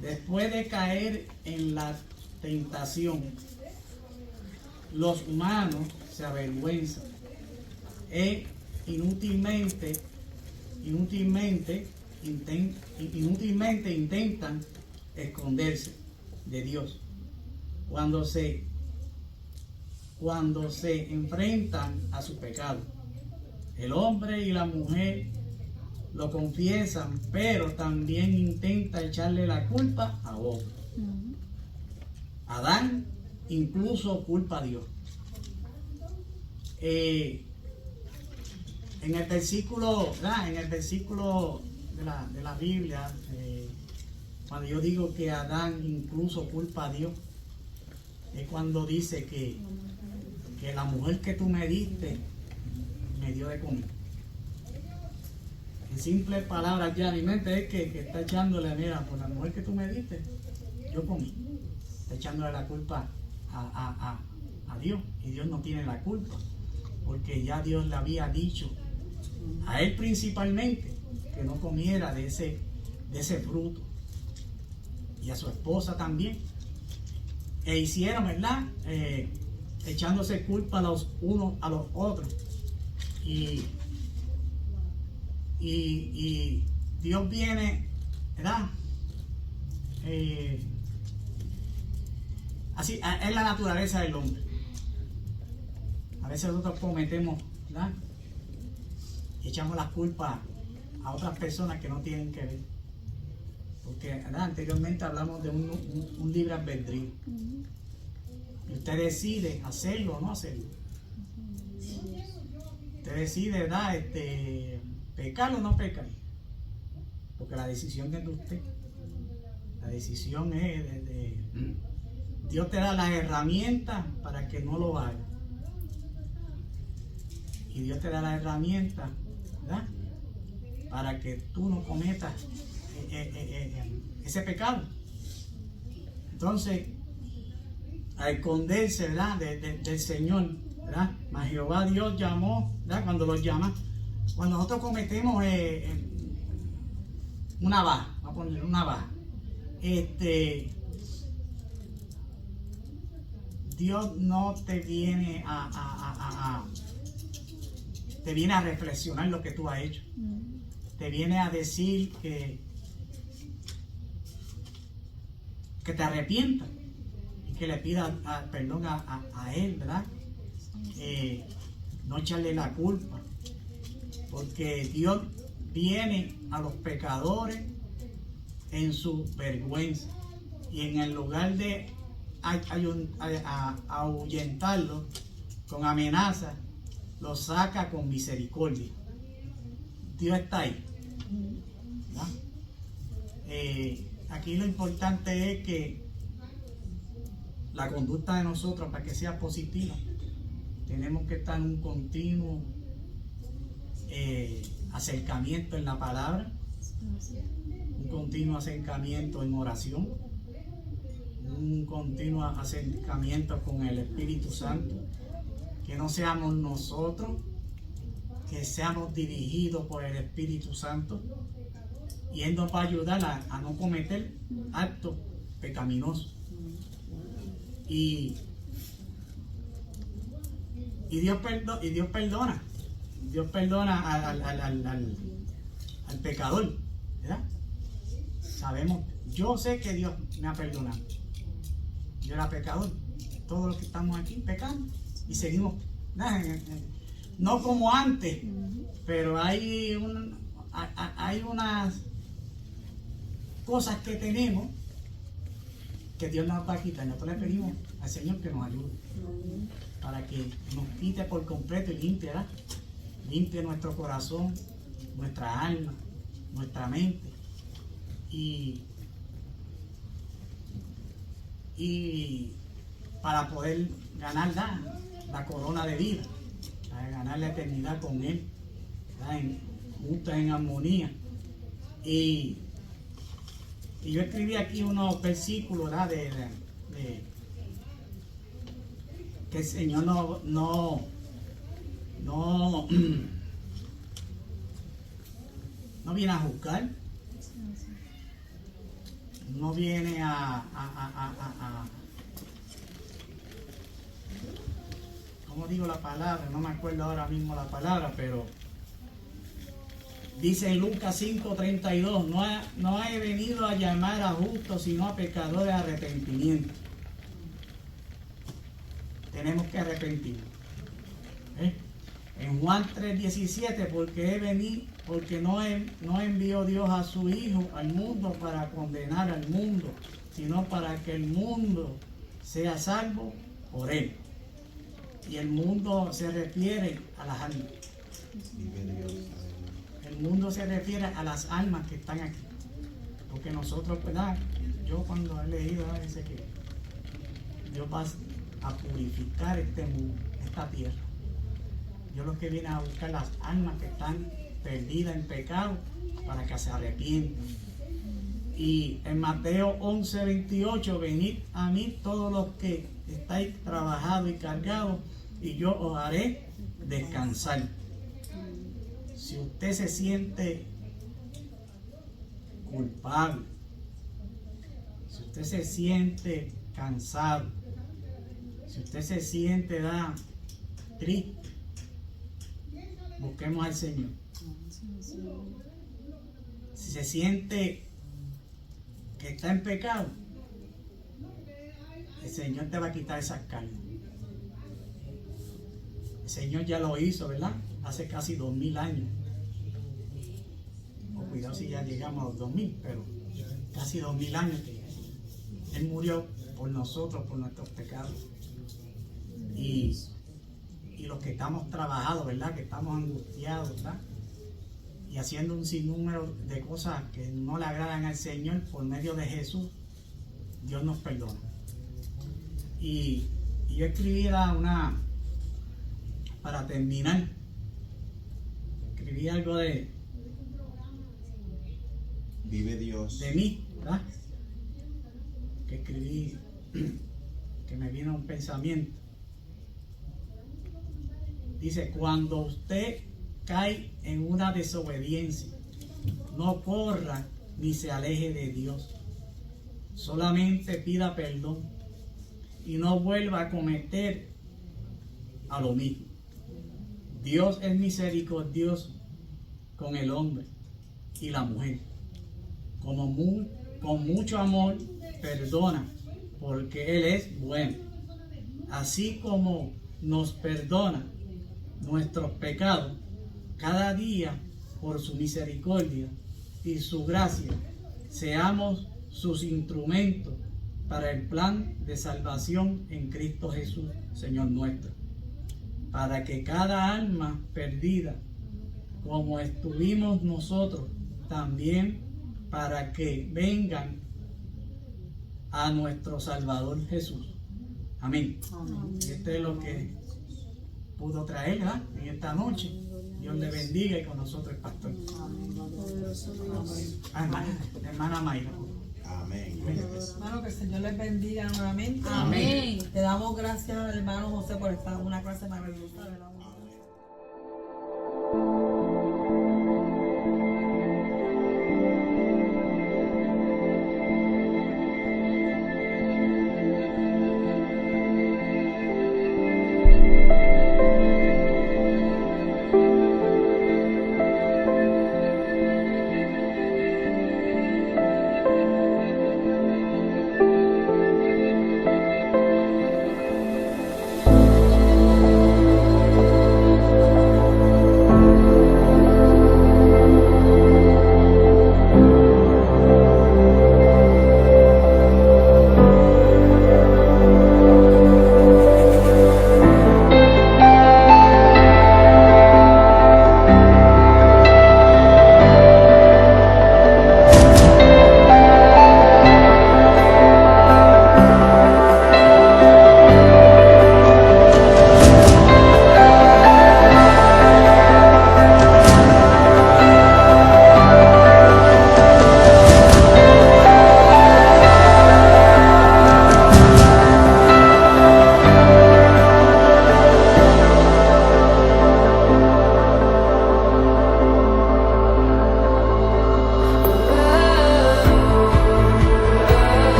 después de caer en la tentación, los humanos se avergüenzan e inútilmente intentan esconderse de Dios cuando se enfrentan a su pecado. El hombre y la mujer lo confiesan, pero también intenta echarle la culpa a otro. Adán incluso culpa a Dios. En el versículo de la Biblia, cuando yo digo que Adán incluso culpa a Dios, es cuando dice que la mujer que tú me diste me dio de comer. En simples palabras, ya mi mente es que está echándole, mira, por la mujer que tú me diste, yo comí. Está echándole la culpa a Dios, y Dios no tiene la culpa, porque ya Dios le había dicho a él principalmente que no comiera de ese fruto, y a su esposa también. E hicieron, ¿verdad?, echándose culpa los unos a los otros. Y Dios viene, ¿verdad? Así es la naturaleza del hombre. A veces nosotros cometemos, ¿verdad?, y echamos las culpas a otras personas que no tienen que ver. Porque, ¿verdad?, anteriormente hablamos de un libre albedrío. Y usted decide hacerlo o no hacerlo. Usted decide, ¿verdad?, pecar o no pecar. Porque la decisión es de usted. La decisión es de Dios te da las herramientas para que no lo haga. Y Dios te da las herramientas, ¿verdad?, para que tú no cometas ese pecado. Entonces, al esconderse, ¿verdad?, del Señor, ¿verdad? Mas Jehová Dios llamó, ¿verdad?, cuando los llama, cuando nosotros cometemos una baja, vamos a ponerle una baja, Dios no te viene te viene a reflexionar lo que tú has hecho. Te viene a decir que te arrepientas y que le pidas perdón a Él, ¿verdad? No echarle la culpa, porque Dios viene a los pecadores en su vergüenza, y en el lugar de ahuyentarlo con amenazas, lo saca con misericordia. Dios está ahí. ¿No? Aquí lo importante es que la conducta de nosotros, para que sea positiva, tenemos que estar en un continuo acercamiento en la palabra, un continuo acercamiento en oración, un continuo acercamiento con el Espíritu Santo, que no seamos nosotros, que seamos dirigidos por el Espíritu Santo, y Él nos va a ayudar a no cometer actos pecaminosos. Y Dios perdona. Dios perdona al pecador, ¿verdad? Sabemos, yo sé que Dios me ha perdonado. Yo era pecador. Todos los que estamos aquí pecamos y seguimos, no como antes, pero hay unas cosas que tenemos que Dios nos va a quitar. Nosotros le pedimos al Señor que nos ayude para que nos quite por completo y limpie nuestro corazón, nuestra alma, nuestra mente, y para poder ganar la corona de vida, para ganar la eternidad con Él, juntos en armonía. Y yo escribí aquí unos versículos, ¿verdad? Que el Señor no viene a juzgar, no viene ¿cómo digo la palabra? No me acuerdo ahora mismo la palabra, pero dice en Lucas 5:32, no he venido a llamar a justos, sino a pecadores de arrepentimiento. Tenemos que arrepentirnos. En Juan 3:17, porque no envió Dios a su Hijo al mundo para condenar al mundo, sino para que el mundo sea salvo por Él. Y el mundo se refiere a las almas. El mundo se refiere a las almas que están aquí. Porque nosotros, ¿verdad? Yo cuando he leído, dice que Dios va a purificar este mundo, esta tierra. Dios lo que viene a buscar las almas que están perdidas en pecado para que se arrepientan. Y en Mateo 11:28, venid a mí todos los que estáis trabajados y cargados, y yo os haré descansar. Si usted se siente culpable, si usted se siente cansado, si usted se siente triste, busquemos al Señor. Si se siente que está en pecado, el Señor te va a quitar esas cargas. El Señor ya lo hizo, ¿verdad? Hace casi 2000 años. O cuidado si ya llegamos a los 2000, pero casi 2000 años que Él murió por nosotros, por nuestros pecados. Y los que estamos trabajados, ¿verdad? Que estamos angustiados, ¿verdad? Y haciendo un sinnúmero de cosas que no le agradan al Señor, por medio de Jesús, Dios nos perdona. Y yo escribí para terminar, escribí algo Vive Dios. de mí, ¿verdad? Que escribí, que me vino un pensamiento. Dice, cuando usted cae en una desobediencia, no corra ni se aleje de Dios. Solamente pida perdón y no vuelva a cometer a lo mismo. Dios es misericordioso con el hombre y la mujer. Con mucho amor perdona, porque Él es bueno. Así como nos perdona nuestros pecados cada día por su misericordia y su gracia, seamos sus instrumentos para el plan de salvación en Cristo Jesús, Señor nuestro, para que cada alma perdida, como estuvimos nosotros, también para que vengan a nuestro Salvador Jesús. Amén. Este es lo que pudo traer, ¿verdad?, en esta noche. Dios le bendiga y con nosotros el pastor. Hermana Mayra. Amén. Hermano, que el Señor les bendiga nuevamente. Amén. Le damos gracias al hermano José por estar en una clase maravillosa.